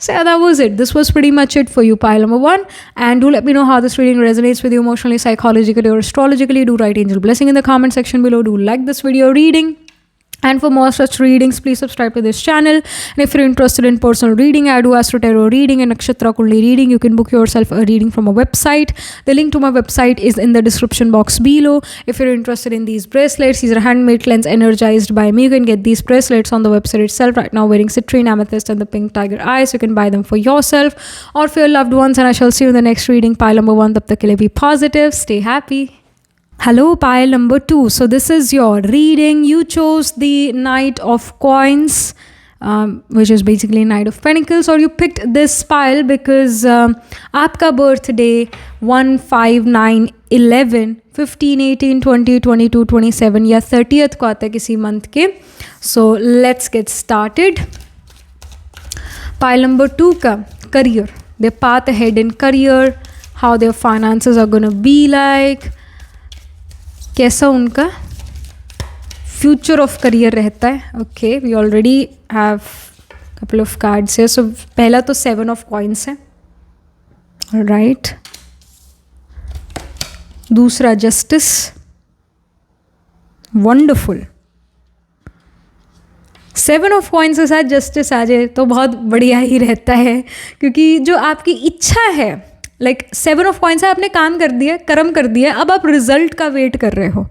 S1: So yeah, that was it. This was pretty much it for you, pile number 1. And do let me know how this reading resonates with you emotionally, psychologically, or astrologically. Do write angel blessing in the comment section below. Do like this video reading. And for more such readings, please subscribe to this channel. And if you're interested in personal reading, I do Astro Tarot reading and Nakshatra Kundli reading. You can book yourself a reading from a website. The link to my website is in the description box below. If you're interested in these bracelets, these are handmade cleanse energized by me. You can get these bracelets on the website itself. Right now, wearing citrine, amethyst, and the pink tiger eyes. You can buy them for yourself or for your loved ones. And I shall see you in the next reading. Pile number 1. Tab tak ke liye be positive. Stay happy. Hello, pile number 2. So this is your reading. You chose the Knight of Coins, which is basically Knight of Pentacles, or you picked this pile because आपका birthday 1, 5, 9, 11, 15, 18, 20, 22, 27 या 30th को आता है किसी month के. So let's get started. Pile number 2 का career, their path ahead in career, how their finances are gonna be like, कैसा उनका फ्यूचर ऑफ करियर रहता है. Okay, we already have couple of cards है. सो पहला तो 7 of coins है, right. दूसरा जस्टिस, वंडरफुल. 7 ऑफ कॉइन्स के साथ जस्टिस आ जाए तो बहुत बढ़िया ही रहता है, क्योंकि जो आपकी इच्छा है, लाइक 7 ऑफ कॉइन्स है, आपने काम कर दिया, कर्म कर दिया, अब आप रिजल्ट का वेट कर रहे हो.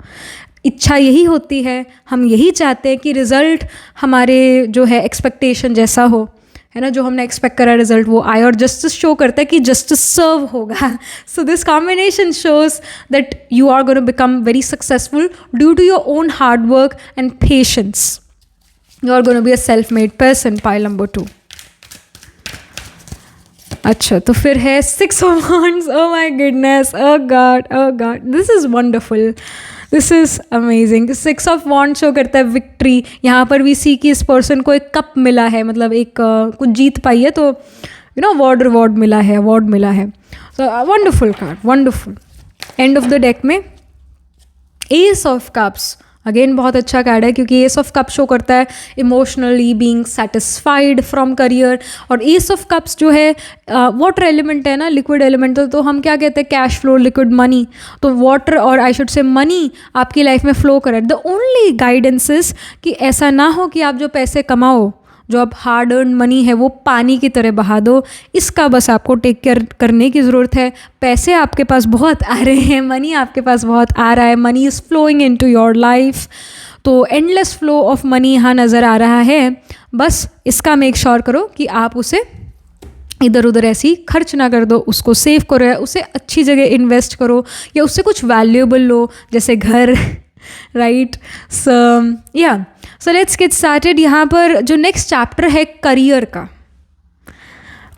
S1: इच्छा यही होती है, हम यही चाहते हैं कि रिजल्ट हमारे जो है एक्सपेक्टेशन जैसा हो, है ना. जो हमने एक्सपेक्ट करा रिजल्ट वो आए, और जस्टिस शो करता है कि जस्टिस सर्व होगा. So this combination shows that you are going to become very successful due to your own hard work and patience. You are going to be a self made person. Pile number 2. अच्छा, तो फिर है 6 of wands. Oh my goodness, oh God, this is wonderful, this is amazing. 6 of wand show करता है victory. यहाँ पर we सी कि इस पर्सन को एक कप मिला है, मतलब एक कुछ जीत पाई है, तो यू नो अवार्ड मिला है. So wonderful card, wonderful. And of the deck में एस ऑफ कप्स. अगेन बहुत अच्छा कार्ड है, क्योंकि एस ऑफ कप शो करता है emotionally being satisfied from career. और एस ऑफ कप्स जो है वाटर एलिमेंट है ना, लिक्विड एलिमेंट, तो हम क्या कहते हैं, कैश फ्लो, लिक्विड मनी. तो वाटर और आई शुड से मनी आपकी लाइफ में फ्लो करे. द ओनली गाइडेंस इज कि ऐसा ना हो कि आप जो पैसे कमाओ, जो आप हार्ड अर्न मनी है, वो पानी की तरह बहा दो. इसका बस आपको टेक केयर करने की ज़रूरत है. पैसे आपके पास बहुत आ रहे हैं, मनी आपके पास बहुत आ रहा है, money is flowing into your life. तो एंडलेस फ्लो ऑफ मनी यहाँ नज़र आ रहा है. बस इसका मेक श्योर करो कि आप उसे इधर उधर ऐसी खर्च ना कर दो, उसको सेव करो, उसे अच्छी जगह इन्वेस्ट करो, या उससे कुछ वैल्यूएबल लो, जैसे घर, right. So let's get started. यहाँ पर जो नेक्स्ट चैप्टर है करियर का.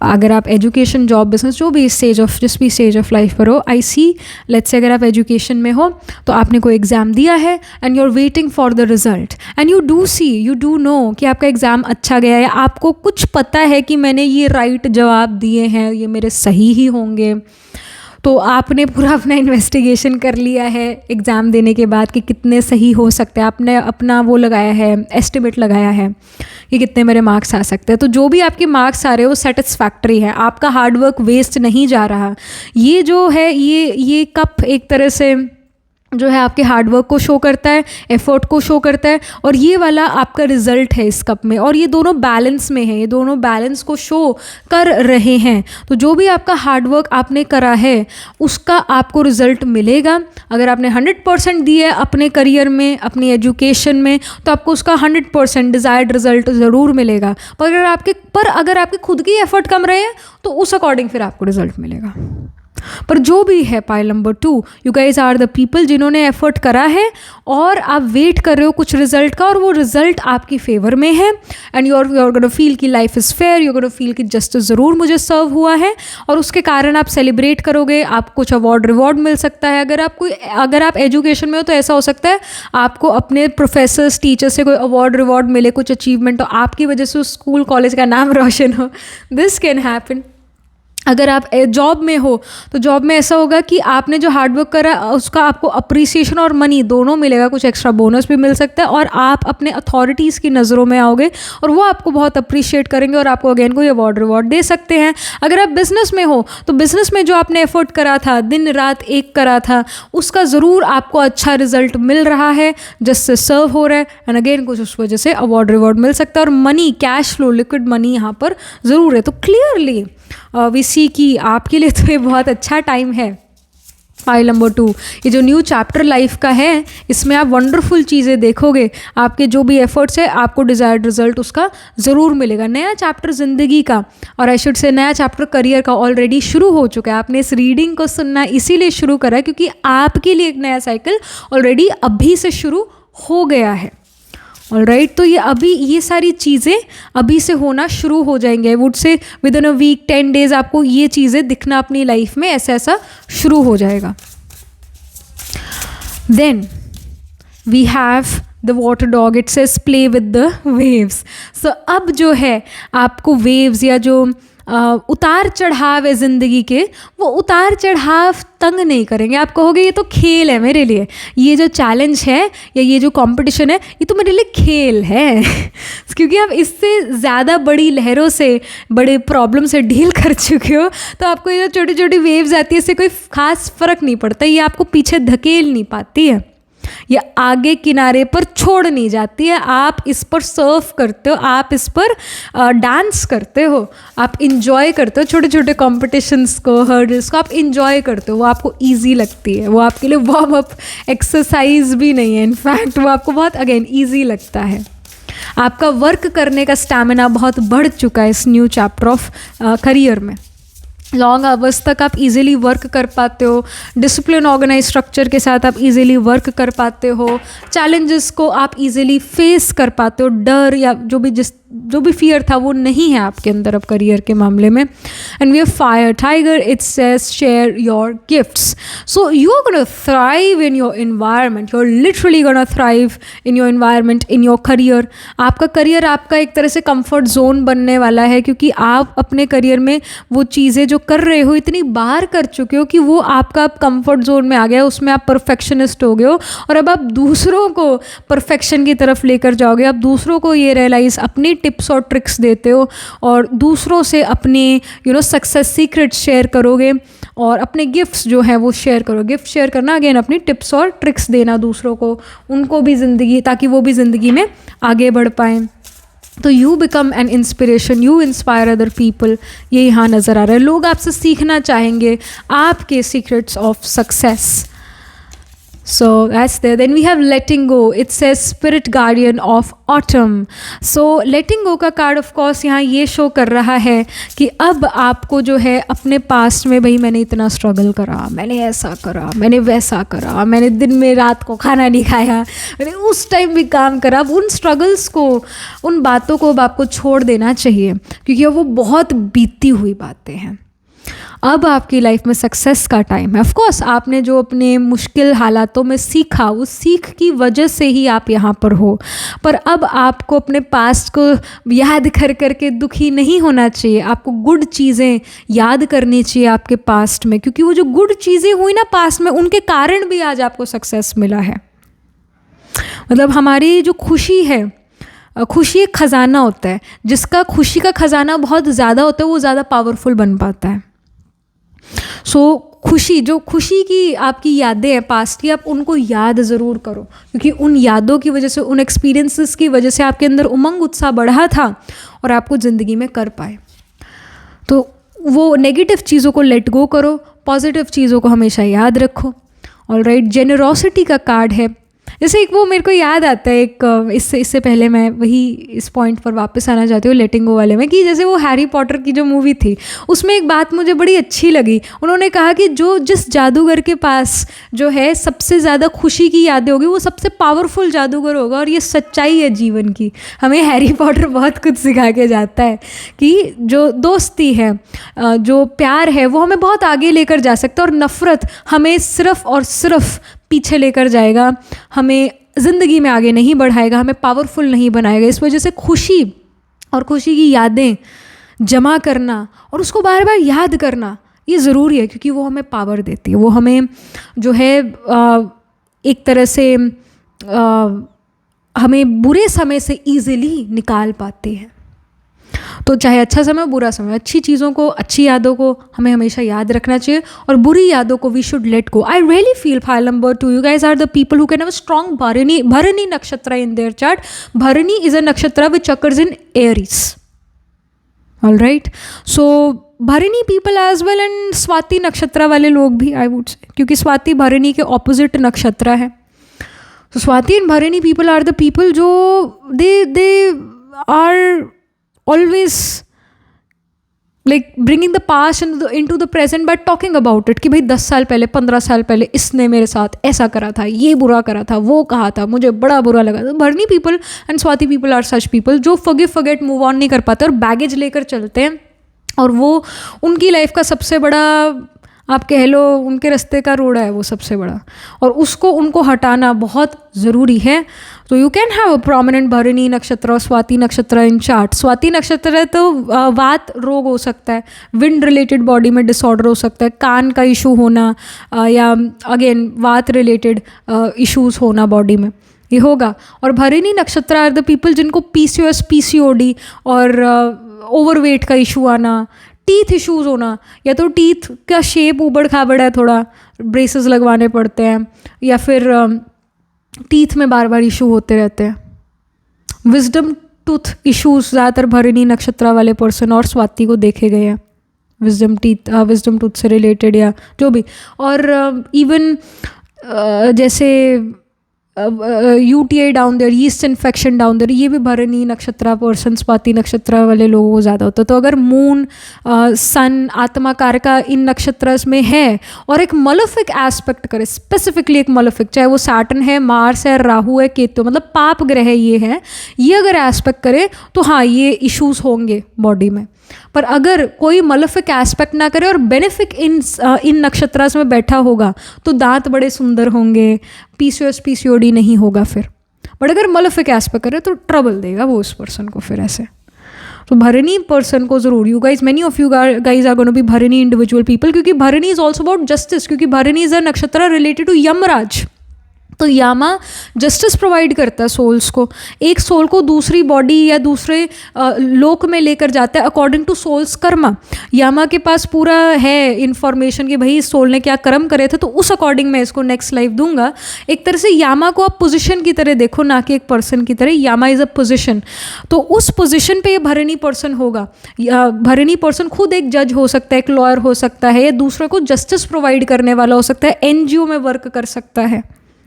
S1: अगर आप एजुकेशन, जॉब, बिजनेस, जो भी स्टेज ऑफ, जिस भी स्टेज ऑफ लाइफ पर हो, आई सी, लेट्स से अगर आप एजुकेशन में हो तो आपने कोई एग्ज़ाम दिया है and you are waiting for the result, and you do know कि आपका एग्ज़ाम अच्छा गया है. आपको कुछ पता है कि मैंने ये राइट जवाब दिए हैं, ये मेरे सही ही होंगे. तो आपने पूरा अपना इन्वेस्टिगेशन कर लिया है एग्ज़ाम देने के बाद कि कितने सही हो सकते हैं. आपने अपना वो लगाया है, एस्टिमेट लगाया है कि कितने मेरे मार्क्स आ सकते हैं. तो जो भी आपके मार्क्स आ रहे हैं वो सेटिस्फैक्ट्री है, आपका हार्डवर्क वेस्ट नहीं जा रहा. ये जो है ये कप एक तरह से जो है आपके हार्डवर्क को शो करता है, एफर्ट को शो करता है, और ये वाला आपका रिजल्ट है इस कप में. और ये दोनों बैलेंस में है, ये दोनों बैलेंस को शो कर रहे हैं. तो जो भी आपका हार्डवर्क आपने करा है उसका आपको रिजल्ट मिलेगा. अगर आपने 100% दिया है अपने करियर में, अपनी एजुकेशन में, तो आपको उसका 100% डिज़ायर्ड रिजल्ट ज़रूर मिलेगा. पर अगर आपके खुद की एफर्ट कम रहे हैं तो उस अकॉर्डिंग फिर आपको रिजल्ट मिलेगा. पर जो भी है pile number 2, you guys are the people जिन्होंने एफर्ट करा है और आप वेट कर रहे हो कुछ रिजल्ट का, और वो रिजल्ट आपकी फेवर में है. And you are gonna feel कि life is fair, you gonna feel कि जस्टिस ज़रूर मुझे सर्व हुआ है, और उसके कारण आप सेलिब्रेट करोगे. आप कुछ अवार्ड रिवॉर्ड मिल सकता है. अगर आप एजुकेशन में हो तो ऐसा हो सकता है आपको अपने प्रोफेसर्स, टीचर से कोई अवार्ड रिवॉर्ड मिले, कुछ अचीवमेंट हो, आपकी वजह से उस स्कूल कॉलेज का नाम रोशन हो. This can happen. अगर आप जॉब में हो तो जॉब में ऐसा होगा कि आपने जो हार्डवर्क करा उसका आपको अप्रिसिएशन और मनी दोनों मिलेगा, कुछ एक्स्ट्रा बोनस भी मिल सकता है, और आप अपने अथॉरिटीज़ की नज़रों में आओगे और वो आपको बहुत अप्रिशिएट करेंगे और आपको अगेन कोई अवार्ड रिवॉर्ड दे सकते हैं. अगर आप बिज़नेस में हो तो बिज़नेस में जो आपने एफर्ट करा था, दिन रात एक करा था, उसका ज़रूर आपको अच्छा रिजल्ट मिल रहा है, जिससे सर्व हो रहा है, एंड अगेन कुछ उस वजह से अवार्ड रिवॉर्ड मिल सकता है. और money, cash flow, liquid money यहाँ पर ज़रूर है. तो क्लियरली वी सी कि आपके लिए तो ये बहुत अच्छा टाइम है. फाइल नंबर 2, ये जो न्यू चैप्टर लाइफ का है, इसमें आप वंडरफुल चीज़ें देखोगे. आपके जो भी एफर्ट्स है आपको डिज़ायर्ड रिजल्ट उसका ज़रूर मिलेगा. नया चैप्टर ज़िंदगी का, और आई शुड से नया चैप्टर करियर का ऑलरेडी शुरू हो चुका है. आपने इस रीडिंग को सुनना इसीलिए शुरू करा है क्योंकि आपके लिए एक नया साइकिल ऑलरेडी अभी से शुरू हो गया है. ऑलराइट, तो ये सारी चीज़ें अभी से होना शुरू हो जाएंगे. I would say within a week, 10 days आपको ये चीज़ें दिखना अपनी लाइफ में ऐसा शुरू हो जाएगा. Then we have the water dog. It says play with the waves. So अब जो है आपको वेव्स या जो उतार चढ़ाव है ज़िंदगी के, वो उतार चढ़ाव तंग नहीं करेंगे। आप कहोगे ये तो खेल है मेरे लिए, ये जो चैलेंज है या ये जो कंपटीशन है ये तो मेरे लिए खेल है क्योंकि आप इससे ज़्यादा बड़ी लहरों से, बड़े प्रॉब्लम से डील कर चुके हो, तो आपको ये जो छोटी छोटी वेव्स आती है इससे कोई खास फ़र्क नहीं पड़ता, ये आपको पीछे धकेल नहीं पाती है, ये आगे किनारे पर छोड़ नहीं जाती है। आप इस पर सर्व करते हो, आप इस पर डांस करते हो, आप इंजॉय करते हो छोटे छोटे कॉम्पिटिशन्स को, हर्डल्स को आप इंजॉय करते हो, वो आपको ईजी लगती है, वो आपके लिए वार्म अप एक्सरसाइज भी नहीं है, इनफैक्ट वो आपको बहुत अगेन ईजी लगता है। आपका वर्क करने का स्टैमिना बहुत बढ़ चुका है इस न्यू चैप्टर ऑफ करियर में। लॉन्ग आवर्स तक आप इजीली वर्क कर पाते हो, डिसिप्लिन ऑर्गेनाइज स्ट्रक्चर के साथ आप इजीली वर्क कर पाते हो, चैलेंजेस को आप इजीली फेस कर पाते हो, डर या जो भी फियर था वो नहीं है आपके अंदर अब करियर के मामले में। And we have fire tiger, it says share your gifts, so you are gonna thrive in your environment, you are literally gonna thrive in your environment, in your career. आपका करियर आपका एक तरह से comfort zone बनने वाला है, क्योंकि आप अपने करियर में वो चीज़ें जो कर रहे हो इतनी बार कर चुके हो कि वो आपका अब कंफर्ट जोन में आ गया, उसमें आप परफेक्शनिस्ट हो गए हो, और अब आप दूसरों को परफेक्शन की तरफ लेकर जाओगे, आप दूसरों को ये रियलाइज़ अपनी टिप्स और ट्रिक्स देते हो और दूसरों से अपने सक्सेस सीक्रेट्स शेयर करोगे और अपने गिफ्ट्स जो है वो शेयर करो। गिफ्ट शेयर करना अगेन अपनी टिप्स और ट्रिक्स देना दूसरों को, उनको भी ज़िंदगी, ताकि वो भी ज़िंदगी में आगे बढ़ पाएँ। तो you become an inspiration, you inspire other people, ये यहाँ नज़र आ रहा है। लोग आपसे सीखना चाहेंगे आपके secrets of success. So that's there. Then we have letting go. It says spirit guardian of autumn. So letting go का कार्ड ऑफ कोर्स यहाँ ये शो कर रहा है कि अब आपको जो है अपने पास्ट में, भाई मैंने इतना स्ट्रगल करा, मैंने ऐसा करा, मैंने वैसा करा, मैंने दिन में रात को खाना नहीं खाया, मैंने उस टाइम भी काम करा, अब उन स्ट्रगल्स को, उन बातों को अब आपको छोड़ देना चाहिए, क्योंकि वो बहुत बीती हुई बातें हैं। अब आपकी लाइफ में सक्सेस का टाइम है। ऑफ कोर्स आपने जो अपने मुश्किल हालातों में सीखा, उस सीख की वजह से ही आप यहाँ पर हो, पर अब आपको अपने पास्ट को याद कर करके दुखी नहीं होना चाहिए। आपको गुड चीज़ें याद करनी चाहिए आपके पास्ट में, क्योंकि वो जो गुड चीज़ें हुई ना पास्ट में, उनके कारण भी आज आपको सक्सेस मिला है। मतलब हमारी जो खुशी है, खुशी एक ख़जाना होता है, जिसका खुशी का ख़जाना बहुत ज़्यादा होता है वो ज़्यादा पावरफुल बन पाता है। सो खुशी, जो खुशी की आपकी यादें हैं पास्ट की, आप उनको याद ज़रूर करो, क्योंकि उन यादों की वजह से, उन एक्सपीरियंसेस की वजह से आपके अंदर उमंग उत्साह बढ़ा था और आपको ज़िंदगी में कर पाए। तो वो नेगेटिव चीज़ों को लेट गो करो, पॉजिटिव चीज़ों को हमेशा याद रखो। ऑलराइट, जेनरोसिटी का कार्ड है। जैसे एक वो मेरे को याद आता है, एक इससे पहले मैं वही इस पॉइंट पर वापस आना चाहती हूँ लेटिंग गो वाले में, कि जैसे वो हैरी पॉटर की जो मूवी थी उसमें एक बात मुझे बड़ी अच्छी लगी। उन्होंने कहा कि जिस जादूगर के पास जो है सबसे ज़्यादा खुशी की यादें होगी वो सबसे पावरफुल जादूगर होगा, और ये सच्चाई है जीवन की। हमें हैरी पॉटर बहुत कुछ सिखा के जाता है कि जो दोस्ती है, जो प्यार है, वो हमें बहुत आगे लेकर जा सकता है, और नफ़रत हमें सिर्फ़ और सिर्फ पीछे लेकर जाएगा, हमें ज़िंदगी में आगे नहीं बढ़ाएगा, हमें पावरफुल नहीं बनाएगा। इस वजह से खुशी और खुशी की यादें जमा करना और उसको बार बार याद करना ये ज़रूरी है, क्योंकि वो हमें पावर देती है, वो हमें जो है एक तरह से हमें बुरे समय से ईज़िली निकाल पाती है। तो चाहे अच्छा समय बुरा समय, अच्छी चीज़ों को, अच्छी यादों को हमें हमेशा याद रखना चाहिए, और बुरी यादों को we should let go. I really feel pile number 2 you guys are the people who can have a strong Bharani nakshatra in their chart. Bharani is a nakshatra which occurs in Aries. All right, so Bharani people as well and Swati नक्षत्र वाले लोग भी, आई would से, क्योंकि स्वाति भरणी के opposite नक्षत्र है। तो Swati and Bharani people are the people जो they are always like bringing the past into the present by talking about it, कि भाई 10 साल पहले, 15 साल पहले इसने मेरे साथ ऐसा करा था, ये बुरा करा था, वो कहा था, मुझे बड़ा बुरा लगा था। Bharani people and Swati people are such people जो forget मूव ऑन नहीं कर पाते और बैगेज लेकर चलते हैं, और वो उनकी लाइफ का सबसे बड़ा आप कह लो उनके रास्ते का रोड़ा है वो सबसे बड़ा, और उसको उनको हटाना बहुत ज़रूरी है. तो you can have a prominent भरणी नक्षत्र और स्वाति नक्षत्र इन चार्ट. स्वाति नक्षत्र है तो वात रोग हो सकता है, विंड रिलेटेड बॉडी में डिसऑर्डर हो सकता है, कान का इशू होना या अगेन वात रिलेटेड इश्यूज होना बॉडी में, ये होगा. और भरणी नक्षत्र आर द पीपल जिनको PCOS PCOD और ओवरवेट का इशू आना, टीथ इश्यूज होना, या तो टीथ का शेप ऊबड़ खाबड़ है थोड़ा, ब्रेसेस लगवाने पड़ते हैं, या फिर टीथ में बार बार इशू होते रहते हैं. विजडम टूथ इश्यूज ज़्यादातर भरणी नक्षत्र वाले पर्सन और स्वाति को देखे गए हैं, विजडम टूथ से रिलेटेड या जो भी. और इवन जैसे UTI down there, yeast infection down there, ये भी भरणी नक्षत्र पर्सन स्वाति नक्षत्र वाले लोगों को ज़्यादा होता है. तो अगर मून सन आत्मा कारका इन नक्षत्र में है और एक मलेफिक एस्पेक्ट करे, स्पेसिफिकली एक मलेफिक, चाहे वो सैटर्न है, मार्स है, राहु है, केतु, मतलब पाप ग्रह ये है, ये अगर एस्पेक्ट करे तो हाँ ये इश्यूज होंगे बॉडी में. पर अगर कोई मलेफिक एस्पेक्ट ना करे और बेनिफिक इन नक्षत्रास में बैठा होगा तो दांत बड़े सुंदर होंगे, PCOS PCOD नहीं होगा फिर. बट अगर मलेफिक एस्पेक्ट करे तो ट्रबल देगा वो उस पर्सन को फिर ऐसे. तो भरणी पर्सन को जरूर, you guys, many of you guys are gonna be Bharani individual people, क्योंकि Bharani is also about justice, क्योंकि भरणी इज अ नक्षत्र रिलेटेड टू यमराज. तो यामा जस्टिस प्रोवाइड करता है सोल्स को, एक सोल को दूसरी बॉडी या दूसरे लोक में लेकर जाता है अकॉर्डिंग टू सोल्स कर्मा. यामा के पास पूरा है इन्फॉर्मेशन कि भाई इस सोल ने क्या कर्म करे थे, तो उस अकॉर्डिंग मैं इसको नेक्स्ट लाइफ दूंगा. एक तरह से यामा को आप पोजीशन की तरह देखो, ना कि एक पर्सन की तरह. यामा इज अ पोजीशन, तो उस पोजीशन पे ये भरणी पर्सन होगा. भरणी पर्सन खुद एक जज हो सकता है, एक लॉयर हो सकता है, या दूसरे को जस्टिस प्रोवाइड करने वाला हो सकता है, NGO में वर्क कर सकता है.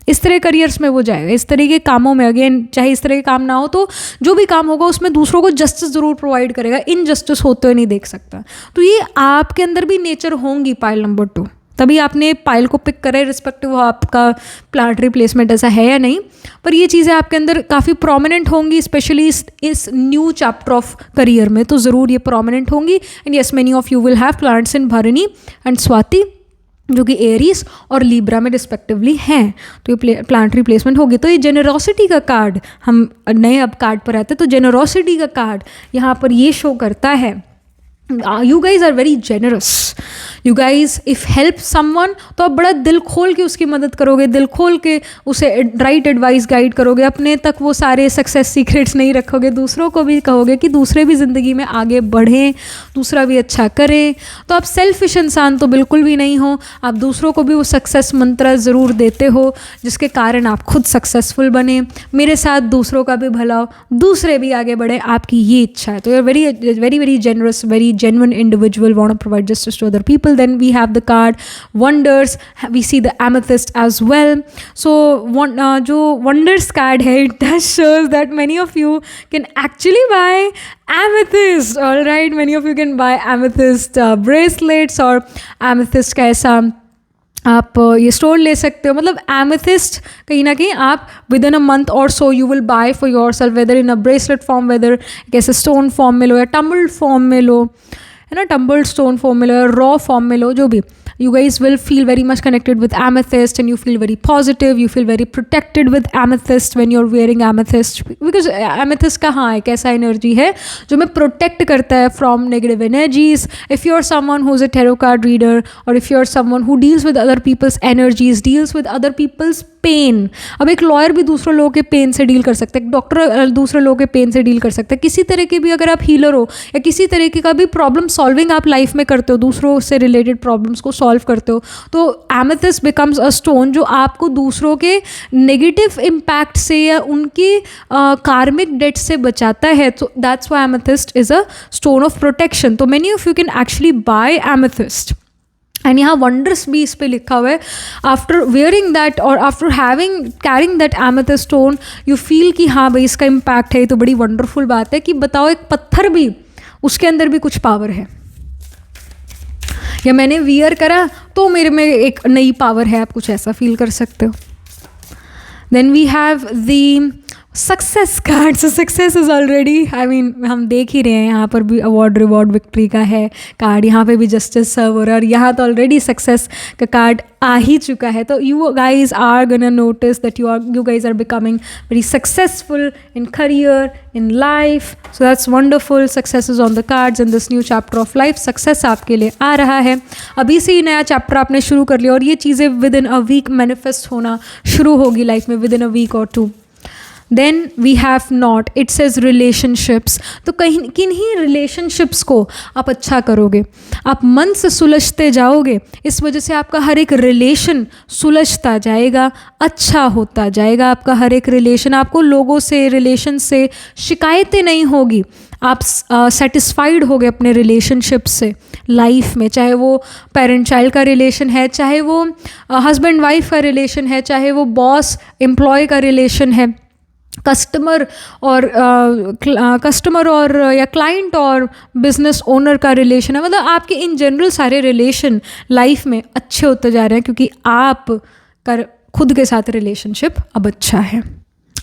S1: इस तरह करियर्स में वो जाएगा, इस तरह के कामों में. अगेन चाहे इस तरह के काम ना हो तो जो भी काम होगा उसमें दूसरों को जस्टिस ज़रूर प्रोवाइड करेगा, इनजस्टिस होते हुए नहीं देख सकता. तो ये आपके अंदर भी नेचर होंगी पाइल नंबर 2, तभी आपने पाइल को पिक करा है, रिस्पेक्टिव आपका प्लानेटरी प्लेसमेंट ऐसा है या नहीं. पर ये चीज़ें आपके अंदर काफ़ी प्रोमिनेंट होंगी, स्पेशली इस न्यू चैप्टर ऑफ करियर में, तो ज़रूर ये प्रोमिनेंट होंगी. And yes, many of you will have planets in Bharani and Swati, जो कि एरीज और लीब्रा में रिस्पेक्टिवली हैं. तो ये प्लानेटरी प्लेसमेंट होगी. तो ये जेनरोसिटी का कार्ड, हम नए अब कार्ड पर आते हैं, तो जेनरोसिटी का कार्ड यहाँ पर ये शो करता है. You guys are very generous. You guys, if help someone, तो आप बड़ा दिल खोल के उसकी मदद करोगे, दिल खोल के उसे राइट एडवाइस गाइड करोगे. अपने तक वो सारे सक्सेस सीक्रेट्स नहीं रखोगे, दूसरों को भी कहोगे कि दूसरे भी ज़िंदगी में आगे बढ़ें, दूसरा भी अच्छा करें. तो आप सेल्फिश इंसान तो बिल्कुल भी नहीं हो, आप दूसरों को भी वो सक्सेस मंत्र ज़रूर देते हो जिसके कारण आप खुद सक्सेसफुल बने, मेरे साथ दूसरों का भी भला हो, दूसरे भी आगे बढ़े, आपकी ये इच्छा है. तो you are very very very generous, very genuine individual, want to provide justice to other people. Then we have the card wonders, we see the amethyst as well. So जो wonders card है, it does shows that many of you can actually buy amethyst. All right, many of you can buy amethyst bracelets or amethyst का ऐसा आप ये store ले सकते हो. मतलब एमेथिस्ट कहीं ना कहीं आप विद इन अ मंथ और so you will buy for yourself, whether in a bracelet form, whether कैसे स्टोन फॉर्म में लो या टम्बल्ड फॉर्म में लो, है ना, टम्बल्ड स्टोन फॉर्म में लो या रॉ फॉर्म में लो, जो भी. You guys will feel very much connected with amethyst and you feel very positive, you feel very protected with amethyst when you're wearing amethyst, because amethyst का हाँ एक ऐसा एनर्जी है जो मैं प्रोटेक्ट करता है from negative energies. If you're someone who's a tarot card reader or if you're someone who deals with other people's energies, deals with other people's pain, अब एक लॉयर भी दूसरे लोगों के पेन से डील कर सकता है, एक डॉक्टर दूसरे लोगों के पेन से डील कर सकता है. किसी तरह की भी अगर आप हीलर हो या किसी तरीके का भी प्रॉब्लम सॉल्विंग आप लाइफ में करते हो, दूसरों से रिलेटेड प्रॉब्लम्स को सॉल्व करते हो, तो एमेथिस्ट बिकम्स अ स्टोन जो आपको दूसरों के नेगेटिव इम्पैक्ट से या उनकी कार्मिक डेट से बचाता है. तो that's why amethyst is a stone of protection. तो many of you can actually buy amethyst. And यहाँ वंडर्स भी इस पे लिखा हुआ है. आफ्टर वेयरिंग दैट और after carrying that amethyst stone you feel कि हाँ भाई इसका इम्पैक्ट है. तो बड़ी वंडरफुल बात है कि बताओ एक पत्थर भी, उसके अंदर भी कुछ पावर है, या मैंने वियर करा तो मेरे में एक नई पावर है, आप कुछ ऐसा फील कर सकते हो. Then we have the success card, so success is already, I mean हम देख ही रहे हैं यहाँ पर भी अवार्ड रिवॉर्ड विक्ट्री का है कार्ड, यहाँ पे भी जस्टिस सर्व हो रहा है, और यहाँ तो ऑलरेडी सक्सेस का कार्ड आ ही चुका है. तो you guys are gonna notice that you guys are becoming very successful in career, in life. So that's wonderful. Success is on the cards in this new chapter of life. Success आपके लिए आ रहा है. अभी से ही नया chapter आपने शुरू कर लिया और ये चीज़ें within a week manifest होना शुरू होगी लाइफ में, विद इन अ वीक और two. Then we have not, it says relationships. तो कहीं किन्हीं रिलेशनशिप्स को आप अच्छा करोगे, आप मन से सुलझते जाओगे, इस वजह से आपका हर एक रिलेशन सुलझता जाएगा, अच्छा होता जाएगा आपका हर एक रिलेशन. आपको लोगों से, रिलेशन से शिकायतें नहीं होगी. आप सेटिस्फाइड हो गए अपने रिलेशनशिप से लाइफ में, चाहे वो पेरेंट चाइल्ड का रिलेशन है, चाहे वो हस्बैंड वाइफ का रिलेशन है, चाहे वो बॉस एम्प्लॉय का रिलेशन है, कस्टमर और या क्लाइंट और बिजनेस ओनर का रिलेशन है. मतलब आपके इन जनरल सारे रिलेशन लाइफ में अच्छे होते जा रहे हैं क्योंकि आप का खुद के साथ रिलेशनशिप अब अच्छा है.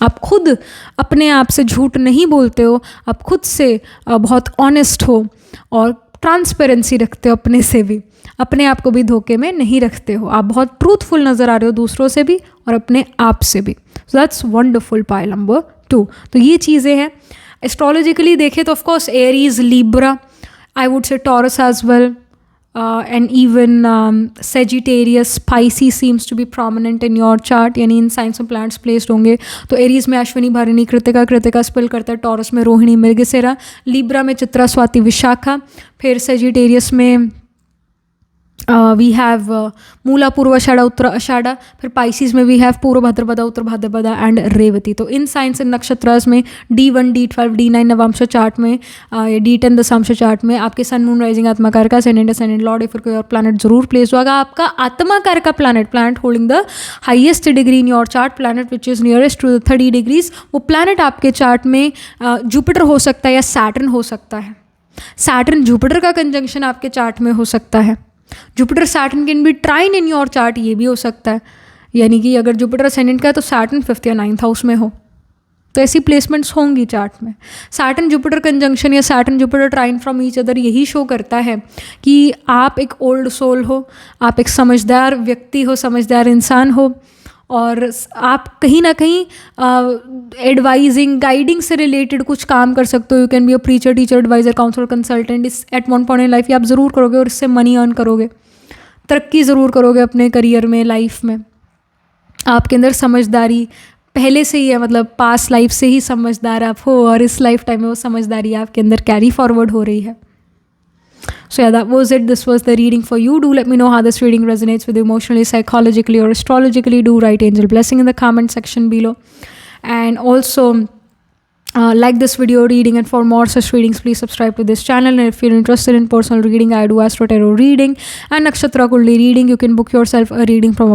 S1: आप खुद अपने आप से झूठ नहीं बोलते हो, आप खुद से बहुत ऑनेस्ट हो और ट्रांसपेरेंसी रखते हो अपने से भी, अपने आप को भी धोखे में नहीं रखते हो. आप बहुत ट्रूथफुल नज़र आ रहे हो दूसरों से भी और अपने आप से भी. So that's wonderful. Pile number 2. तो ये चीज़ें हैं. एस्ट्रोलॉजिकली देखें तो of course Aries, Libra, I would say Taurus as well, and even Sagittarius, Pisces seems to be prominent in your chart, यानी इन साइंस में प्लैनेट्स प्लेस्ड होंगे. तो एरीज में अश्विनी, भरणी, कृतिका, कृतिका स्पेल करता है. टॉरस में रोहिणी, मृगशिरा, लिब्रा में चित्रा, स्वाति, विशाखा. फिर सेजिटेरियस में वी हैव मूला, पूर्व आषाढ़ा, उत्तर आषाढ़ा. फिर पाइसिस में वी हैव पूर्व भाद्रपदा, उत्तर भाद्रपदा एंड रेवती. तो इन साइंस इन नक्षत्रास में D1, D12, D9 Navamsa chart में, D10 दशांश चार्ट में आपके सन, मून, राइजिंग, आत्माकार का, असेंडेंट लॉर्ड या फिर कोई और प्लैनेट जरूर प्लेस होगा. आपका आत्माकार का planet holding the highest degree in your chart, planet which is nearest to the 30 degrees, वो प्लैनेट आपके चार्ट में जुपिटर हो सकता है या सैटर्न हो सकता है. सैटर्न जुपिटर का कंजंक्शन आपके चार्ट में हो सकता है. Jupiter Saturn can be trine in your chart, ये भी हो सकता है. यानी कि अगर जुपिटर असेंडेंट का है तो सैटर्न 5th या 9th हाउस में हो, तो ऐसी प्लेसमेंट्स होंगी चार्ट में. सैटर्न जुपिटर कंजंक्शन या Saturn Jupiter trine from each other यही शो करता है कि आप एक ओल्ड सोल हो, आप एक समझदार व्यक्ति हो, समझदार इंसान हो, और आप कहीं ना कहीं एडवाइजिंग, गाइडिंग से रिलेटेड कुछ काम कर सकते हो. You can be a preacher, teacher, advisor, counsellor, consultant. इस at one point in life ये आप ज़रूर करोगे और इससे मनी अर्न करोगे, तरक्की ज़रूर करोगे अपने करियर में, लाइफ में. आपके अंदर समझदारी पहले से ही है, मतलब पास्ट लाइफ से ही समझदार आप हो और इस लाइफ टाइम में वो समझदारी आपके अंदर कैरी फॉरवर्ड हो रही है. So yeah, that was it. This was the reading for you. Do let me know how this reading resonates with you emotionally, psychologically, or astrologically. Do write angel blessing in the comment section below. And also, like this video reading, and for more such readings, please subscribe to this channel. And if you're interested in personal reading, I do Astro Tarot reading and Nakshatra Kundli reading. You can book yourself a reading from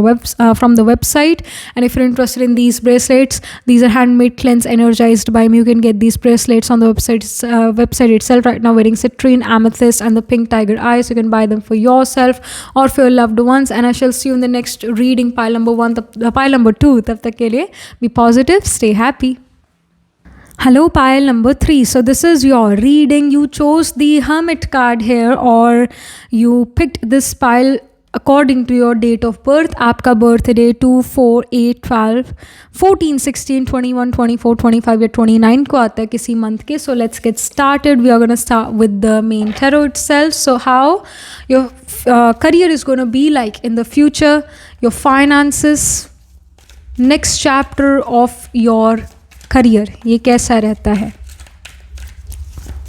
S1: the website. And if you're interested in these bracelets, these are handmade, cleansed, energized by me. You can get these bracelets on the website itself right now, wearing citrine, amethyst, and the pink tiger eyes. You can buy them for yourself or for your loved ones. And I shall see you in the next reading, pile number 1, pile number 2. Tab tak ke liye, be positive, stay happy. Hello, pile number 3. So this is your reading. You chose the Hermit card here, or you picked this pile according to your date of birth. आपका birthday 2, 4, 8, 12, 14, 16, 21, 24, 25 या 29 को आता है किसी month के. So let's get started. We are going to start with the main tarot itself. So how your career is going to be like in the future, your finances, next chapter of your career, ये कैसा रहता है.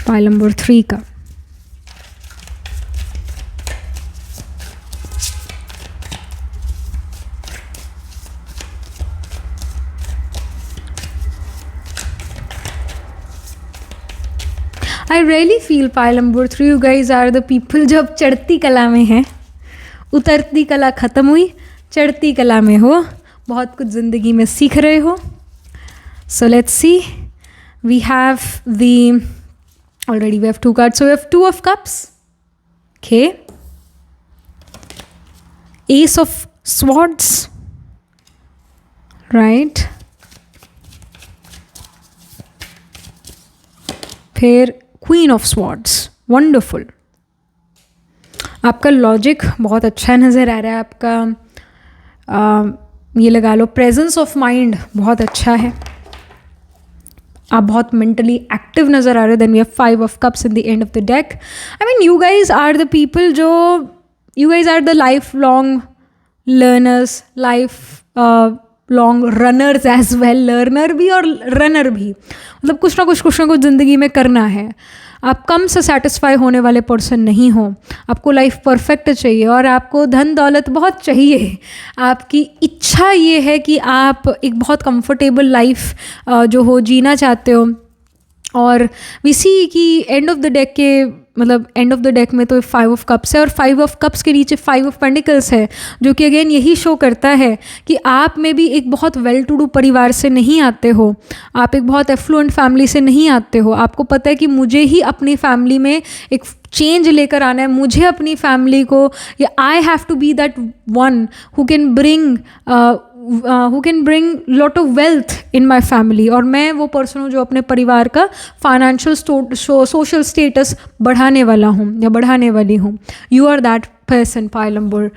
S1: Pile number 3 का. I really feel pile number 3 you guys are the people जो अब चढ़ती कला में हैं. उतरती कला ख़त्म हुई, चढ़ती कला में हो, बहुत कुछ ज़िंदगी में सीख रहे हो. So let's see. We have already we have 2 cards. So we have 2 of cups. Okay. Ace of swords. Right. फिर क्वीन ऑफ स्वॉर्ड्स, वंडरफुल। आपका लॉजिक बहुत अच्छा नज़र आ रहा है, आपका ये लगा लो प्रेजेंस ऑफ माइंड बहुत अच्छा है, आप बहुत मेंटली एक्टिव नज़र आ रहे हो। Then we have 5 of cups in the end of the deck. I mean you guys are the people जो, you guys are the lifelong learners, lifelong runners as well, learner भी और runner भी, मतलब कुछ ना कुछ ज़िंदगी में करना है। आप कम से सेटिस्फाई होने वाले पर्सन नहीं हो, आपको लाइफ परफेक्ट चाहिए और आपको धन दौलत बहुत चाहिए। आपकी इच्छा ये है कि आप एक बहुत कंफर्टेबल लाइफ जो हो जीना चाहते हो। और वी सी कि एंड ऑफ द डेक के, मतलब एंड ऑफ द डेक में तो 5 ऑफ कप्स है और 5 ऑफ कप्स के नीचे 5 ऑफ पेंटिकल्स है, जो कि अगेन यही शो करता है कि आप में भी एक बहुत वेल टू डू परिवार से नहीं आते हो, आप एक बहुत एफ्लुएंट फैमिली से नहीं आते हो। आपको पता है कि मुझे ही अपनी फैमिली में एक चेंज लेकर आना है, मुझे अपनी फैमिली को, या I have to be that one who can bring lot of wealth in my family. और मैं वो पर्सन हूँ जो अपने परिवार का फाइनेंशियल सोशल स्टेटस बढ़ाने वाला हूँ या बढ़ाने वाली हूँ। You are that person, pile number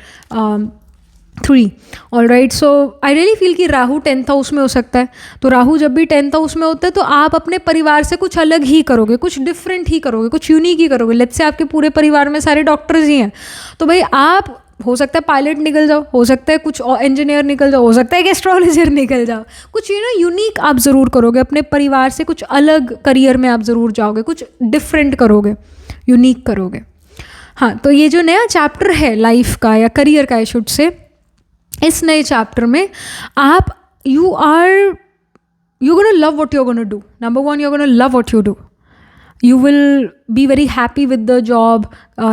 S1: 3। All right, so I really feel कि राहु 10th हाउस में हो सकता है। तो राहु जब भी 10th हाउस में होता है तो आप अपने परिवार से कुछ अलग ही करोगे, कुछ डिफरेंट ही करोगे, कुछ यूनिक ही करोगे। लेट्स से आपके पूरे परिवार में सारे डॉक्टर्स ही हैं, तो भाई आप हो सकता है पायलट निकल जाओ, हो सकता है कुछ इंजीनियर निकल जाओ, हो सकता है एक एस्ट्रोलॉजर निकल जाओ। कुछ यूनिक आप ज़रूर करोगे अपने परिवार से, कुछ अलग करियर में आप ज़रूर जाओगे, कुछ डिफरेंट करोगे, यूनिक करोगे। हाँ, तो ये जो नया चैप्टर है लाइफ का या करियर का, आई शुड से, इस नए चैप्टर में आप you gonna love what you gonna do. Number 1, you gonna love what you do. You will be very happy with the job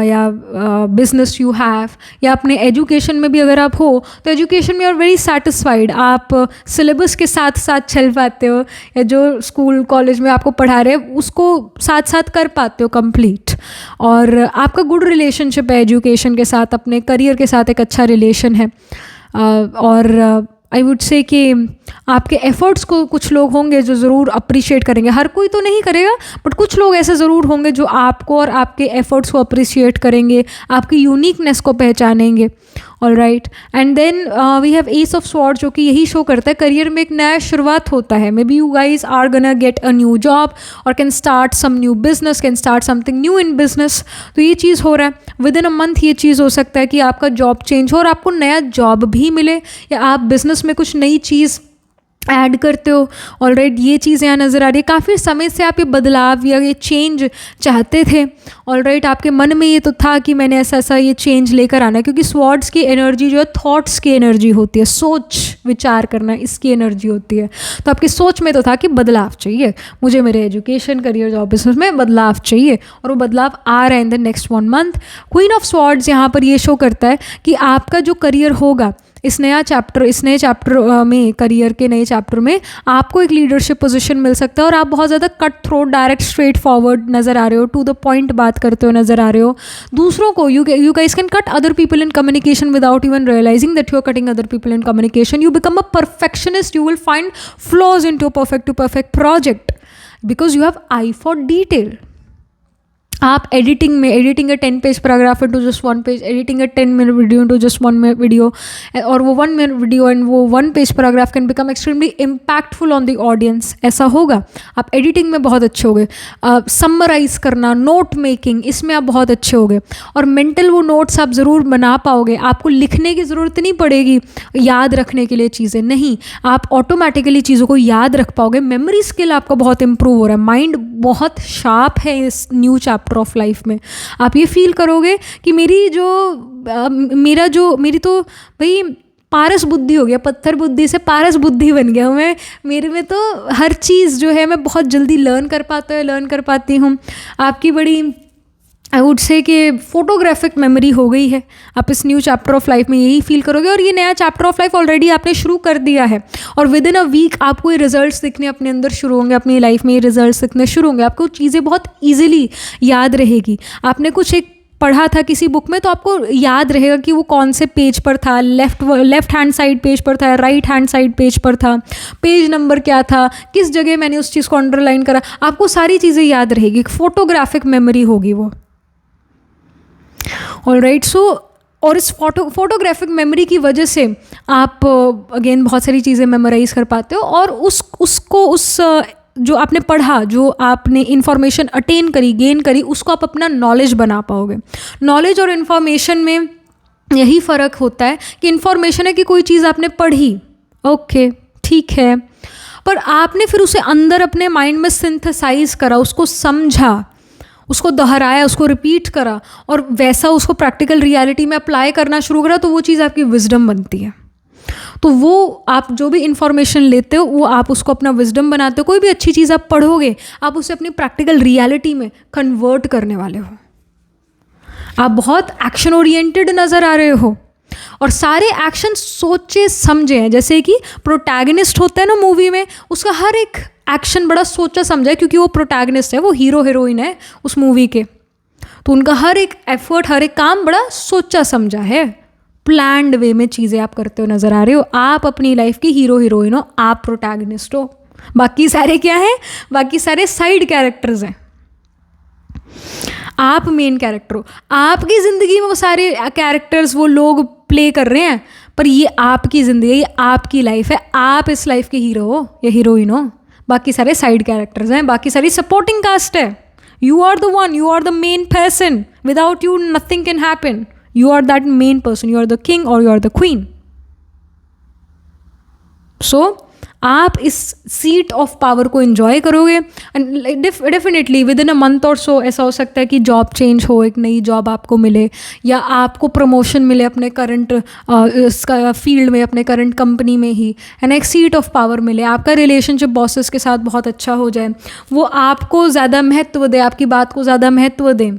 S1: या business you have, या अपने एजुकेशन में भी अगर आप हो तो एजुकेशन में you are very satisfied, आप सिलेबस के साथ साथ चल पाते हो, या जो स्कूल कॉलेज में आपको पढ़ा रहे हैं उसको साथ साथ कर पाते हो कंप्लीट। और आपका गुड रिलेशनशिप है एजुकेशन के साथ, अपने करियर के साथ एक अच्छा रिलेशन है। और आई वुड से कि आपके एफ़र्ट्स को कुछ लोग होंगे जो ज़रूर अप्रिशिएट करेंगे। हर कोई तो नहीं करेगा, बट कुछ लोग ऐसे ज़रूर होंगे जो आपको और आपके एफ़र्ट्स को अप्रिशिएट करेंगे, आपकी यूनिकनेस को पहचानेंगे। All right, and then we have ace of sword, जो कि यही शो करता है करियर में एक नया शुरुआत होता है। Maybe you guys are gonna get a new job और can start some new business, can start something new in business. तो ये चीज़ हो रहा है विद इन अ मंथ। ये चीज़ हो सकता है कि आपका जॉब चेंज हो और आपको नया जॉब भी मिले, या आप बिजनेस में कुछ नई चीज़ ऐड करते हो। ऑलराइट, ये चीज़ यहाँ नज़र आ रही है। काफ़ी समय से आप ये बदलाव या ये चेंज चाहते थे। ऑलराइट, आपके मन में ये तो था कि मैंने ऐसा ये चेंज लेकर आना है, क्योंकि स्वॉर्ड्स की एनर्जी जो है थॉट्स की एनर्जी होती है, सोच विचार करना इसकी एनर्जी होती है। तो आपकी सोच में तो था कि बदलाव चाहिए, मुझे मेरे एजुकेशन, करियर, जॉब, बिजनेस में बदलाव चाहिए, और वो बदलाव आ रहा है इन the next 1 month. Queen of swords यहाँ पर ये शो करता है कि आपका जो करियर होगा इस नए चैप्टर में, करियर के नए चैप्टर में आपको एक लीडरशिप पोजीशन मिल सकता है, और आप बहुत ज़्यादा cut throat, direct, straight forward नज़र आ रहे हो, टू द पॉइंट बात करते हो नज़र आ रहे हो। दूसरों को you guys can cut other people in communication without even realising that you are cutting other people in communication. You become a perfectionist, you will find flaws in to perfect to perfect project because you have eye for detail. आप editing a 10-page paragraph into just 1 page, editing a 10-minute video into just 1 minute video, और वो 1 minute video and वो 1 page paragraph can become extremely impactful on the audience. ऐसा होगा, आप editing में बहुत अच्छे होगे, समराइज करना, नोट मेकिंग, इसमें आप बहुत अच्छे होगे, और मेंटल वो नोट्स आप ज़रूर बना पाओगे। आपको लिखने की ज़रूरत नहीं पड़ेगी याद रखने के लिए चीज़ें, नहीं, आप ऑटोमेटिकली चीज़ों को याद रख पाओगे। मेमोरी स्किल आपका बहुत इंप्रूव हो रहा है, माइंड बहुत शार्प है इस न्यू चैप्टर ऑफ लाइफ में। आप ये फील करोगे कि मेरी तो भाई पारस बुद्धि हो गया, पत्थर बुद्धि से पारस बुद्धि बन गया हूँ मैं। मेरे में तो हर चीज़ जो है मैं बहुत जल्दी लर्न कर पाती हूँ। आपकी बड़ी आई वुड से कि फोटोग्राफिक मेमोरी हो गई है। आप इस न्यू चैप्टर ऑफ लाइफ में यही फील करोगे, और ये नया चैप्टर ऑफ लाइफ ऑलरेडी आपने शुरू कर दिया है, और विद इन अ वीक आपको ये रिजल्ट्स दिखने अपने अंदर शुरू होंगे, अपनी लाइफ में ये रिजल्ट्स दिखने शुरू होंगे। आपको चीज़ें बहुत ईजिली याद रहेगी। आपने कुछ एक पढ़ा था किसी बुक में तो आपको याद रहेगा कि वो कौन से पेज पर था, लेफ्ट हैंड साइड पेज पर था, राइट हैंड साइड पेज पर था, पेज नंबर क्या था, किस जगह मैंने उस चीज़ को अंडरलाइन करा, आपको सारी चीज़ें याद रहेगी, फोटोग्राफिक मेमोरी होगी वो। ऑलराइट, सो और इस फोटोग्राफिक मेमोरी की वजह से आप अगेन बहुत सारी चीज़ें मेमोराइज कर पाते हो, और उस जो आपने पढ़ा, जो आपने इंफॉर्मेशन अटेन करी, गेन करी, उसको आप अपना नॉलेज बना पाओगे। नॉलेज और इन्फॉर्मेशन में यही फ़र्क होता है कि इन्फॉर्मेशन है कि कोई चीज़ आपने पढ़ी, ओके ठीक है, पर आपने फिर उसे अंदर अपने माइंड में सिंथेसाइज करा, उसको समझा, उसको दोहराया, उसको रिपीट करा, और वैसा उसको प्रैक्टिकल रियलिटी में अप्लाई करना शुरू करा, तो वो चीज़ आपकी विजडम बनती है। तो वो आप जो भी इंफॉर्मेशन लेते हो वो आप उसको अपना विजडम बनाते हो। कोई भी अच्छी चीज़ आप पढ़ोगे, आप उसे अपनी प्रैक्टिकल रियलिटी में कन्वर्ट करने वाले हो। आप बहुत एक्शन ओरिएंटेड नज़र आ रहे हो, और सारे एक्शन सोचे समझे हैं। जैसे कि प्रोटैगनिस्ट होता है ना मूवी में, उसका हर एक एक्शन बड़ा सोचा समझा है, क्योंकि वो प्रोटैगनिस्ट है, वो हीरो हीरोइन है उस मूवी के, तो उनका हर एक एफर्ट, हर एक काम बड़ा सोचा समझा है, प्लान्ड वे में चीज़ें आप करते हो नज़र आ रहे हो। आप अपनी लाइफ की हीरो हीरोइन हो, आप प्रोटैगनिस्ट हो, बाकी सारे क्या हैं, बाकी सारे साइड कैरेक्टर्स हैं, आप मेन कैरेक्टर हो। आपकी ज़िंदगी में वो सारे कैरेक्टर्स, वो लोग प्ले कर रहे हैं, पर ये आपकी ज़िंदगी है, ये आपकी लाइफ है, आप इस लाइफ के हीरो हो या हीरोइन हो, बाकी सारे साइड कैरेक्टर्स हैं, बाकी सारी सपोर्टिंग कास्ट है। You are the one, you are the main person, without you nothing can happen, you are that main person, you are the king और you are the queen. So आप इस seat of power को enjoy करोगे, and definitely within a month और so ऐसा हो सकता है कि जॉब चेंज हो, एक नई जॉब आपको मिले, या आपको प्रमोशन मिले अपने करंट फील्ड में, अपने करंट कंपनी में ही, एंड एक सीट ऑफ पावर मिले, आपका रिलेशनशिप बॉसेस के साथ बहुत अच्छा हो जाए, वो आपको ज़्यादा महत्व दे, आपकी बात को ज़्यादा महत्व दें।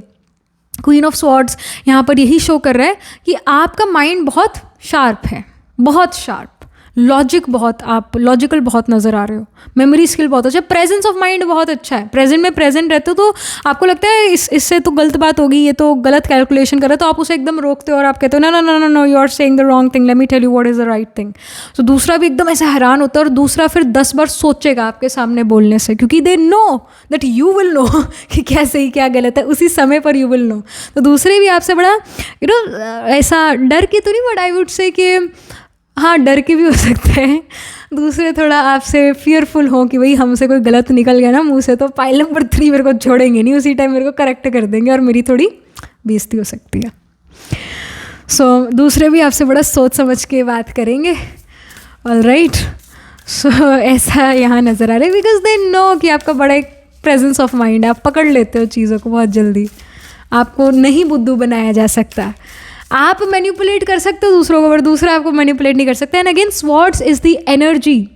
S1: क्वीन ऑफ स्वॉर्ड्स यहाँ पर यही शो कर रहा है कि आपका माइंड बहुत शार्प है, बहुत शार्प, लॉजिक बहुत, आप लॉजिकल बहुत नज़र आ रहे हो, मेमोरी स्किल बहुत अच्छा, प्रेजेंस ऑफ माइंड बहुत अच्छा है, प्रेजेंट में प्रेजेंट रहते हो, तो आपको लगता है इससे तो गलत बात होगी, ये तो गलत कैलकुलेशन कर रहा है, तो आप उसे एकदम रोकते हो और आप कहते हो no no no no, you are saying the wrong thing, let me tell you what is the right thing. तो दूसरा भी एकदम ऐसे हैरान होता है, और दूसरा फिर 10 बार सोचेगा आपके सामने बोलने से, क्योंकि they know that you will know कि क्या सही क्या गलत है, उसी समय पर यू विल नो। तो दूसरे भी आपसे बड़ा ऐसा डर के तो नहीं, बट आई वुड से कि हाँ डर के भी हो सकते हैं, दूसरे थोड़ा आपसे फियरफुल हो कि भाई हमसे कोई गलत निकल गया ना मुँह से, तो पाइल नंबर 3 मेरे को छोड़ेंगे नहीं, उसी टाइम मेरे को करेक्ट कर देंगे और मेरी थोड़ी बेइज्जती हो सकती है। सो दूसरे भी आपसे बड़ा सोच समझ के बात करेंगे। ऑलराइट, सो ऐसा यहाँ नज़र आ रहा है, बिकॉज दे नो कि आपका बड़ा एक प्रेजेंस ऑफ माइंड है, आप पकड़ लेते हो चीज़ों को बहुत जल्दी, आपको नहीं बुद्धू बनाया जा सकता, आप मैनिपुलेट कर सकते हो दूसरों को, पर दूसरा आपको मैनिपुलेट नहीं कर सकता। And again swords is the energy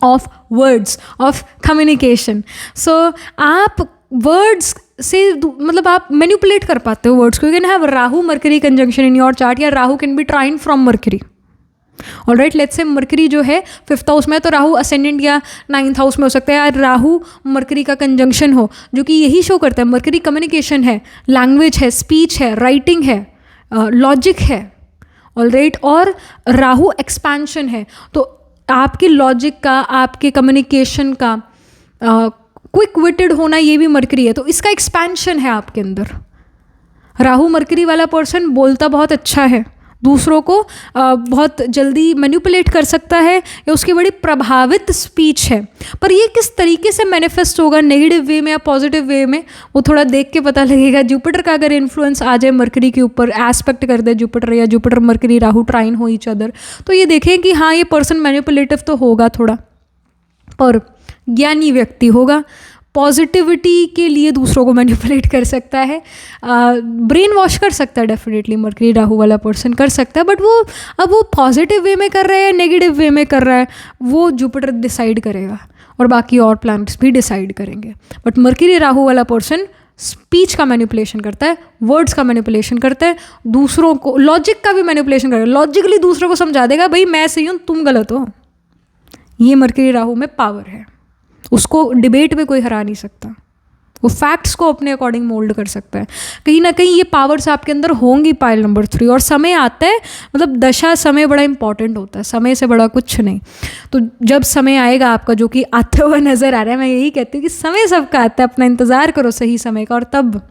S1: of words, of communication. So आप वर्ड्स से मतलब आप मैनिपुलेट कर पाते हो वर्ड्स को। You can have Rahu Mercury conjunction in your chart, या Rahu can be trine from Mercury. Alright, let's say Mercury जो है 5th हाउस में, तो राहु असेंडेंट या 9th हाउस में हो सकता है, या राहु मरकरी का कंजंक्शन हो, जो कि यही शो करता है मरकरी कम्युनिकेशन है, लैंग्वेज है, स्पीच है, राइटिंग है, लॉजिक है। ऑलराइट, और राहु एक्सपेंशन है, तो आपके लॉजिक का, आपके कम्युनिकेशन का क्विक विटेड होना, ये भी मरकरी है, तो इसका एक्सपेंशन है आपके अंदर। राहु मरकरी वाला पर्सन बोलता बहुत अच्छा है, दूसरों को बहुत जल्दी मैनिपुलेट कर सकता है, या उसकी बड़ी प्रभावित स्पीच है। पर ये किस तरीके से मैनिफेस्ट होगा, नेगेटिव वे में या पॉजिटिव वे में, वो थोड़ा देख के पता लगेगा। जुपिटर का अगर इन्फ्लुएंस आ जाए मरकरी के ऊपर, एस्पेक्ट कर दे जुपिटर, या जुपिटर मरकरी राहु ट्राइन हो ईच अदर, तो ये देखें कि हाँ ये पर्सन मैनिपुलेटिव तो होगा थोड़ा, पर ज्ञानी व्यक्ति होगा, पॉजिटिविटी के लिए दूसरों को मैनिपुलेट कर सकता है, ब्रेन वॉश कर सकता है, डेफिनेटली मरकरी राहु वाला पर्सन कर सकता है। बट वो अब वो पॉजिटिव वे में कर रहा है या नेगेटिव वे में कर रहा है, वो जुपिटर डिसाइड करेगा, और बाकी और प्लैनेट्स भी डिसाइड करेंगे। बट मरकरी राहु वाला पर्सन स्पीच का मैनिपुलेशन करता है, वर्ड्स का मैनिपुलेशन करता है, दूसरों को लॉजिक का भी मैनिपुलेशन करेगा, लॉजिकली दूसरों को समझा देगा भाई मैं सही हूँ तुम गलत हो। ये मरकरी राहु में पावर है, उसको डिबेट में कोई हरा नहीं सकता, वो फैक्ट्स को अपने अकॉर्डिंग मोल्ड कर सकता है। कहीं ना कहीं ये पावर्स आपके अंदर होंगी पाइल नंबर 3। और समय आता है, मतलब दशा समय बड़ा इंपॉर्टेंट होता है, समय से बड़ा कुछ नहीं। तो जब समय आएगा आपका, जो कि आता हुआ नज़र आ रहा है, मैं यही कहती हूँ कि समय सबका आता है, अपना इंतज़ार करो सही समय का, और तब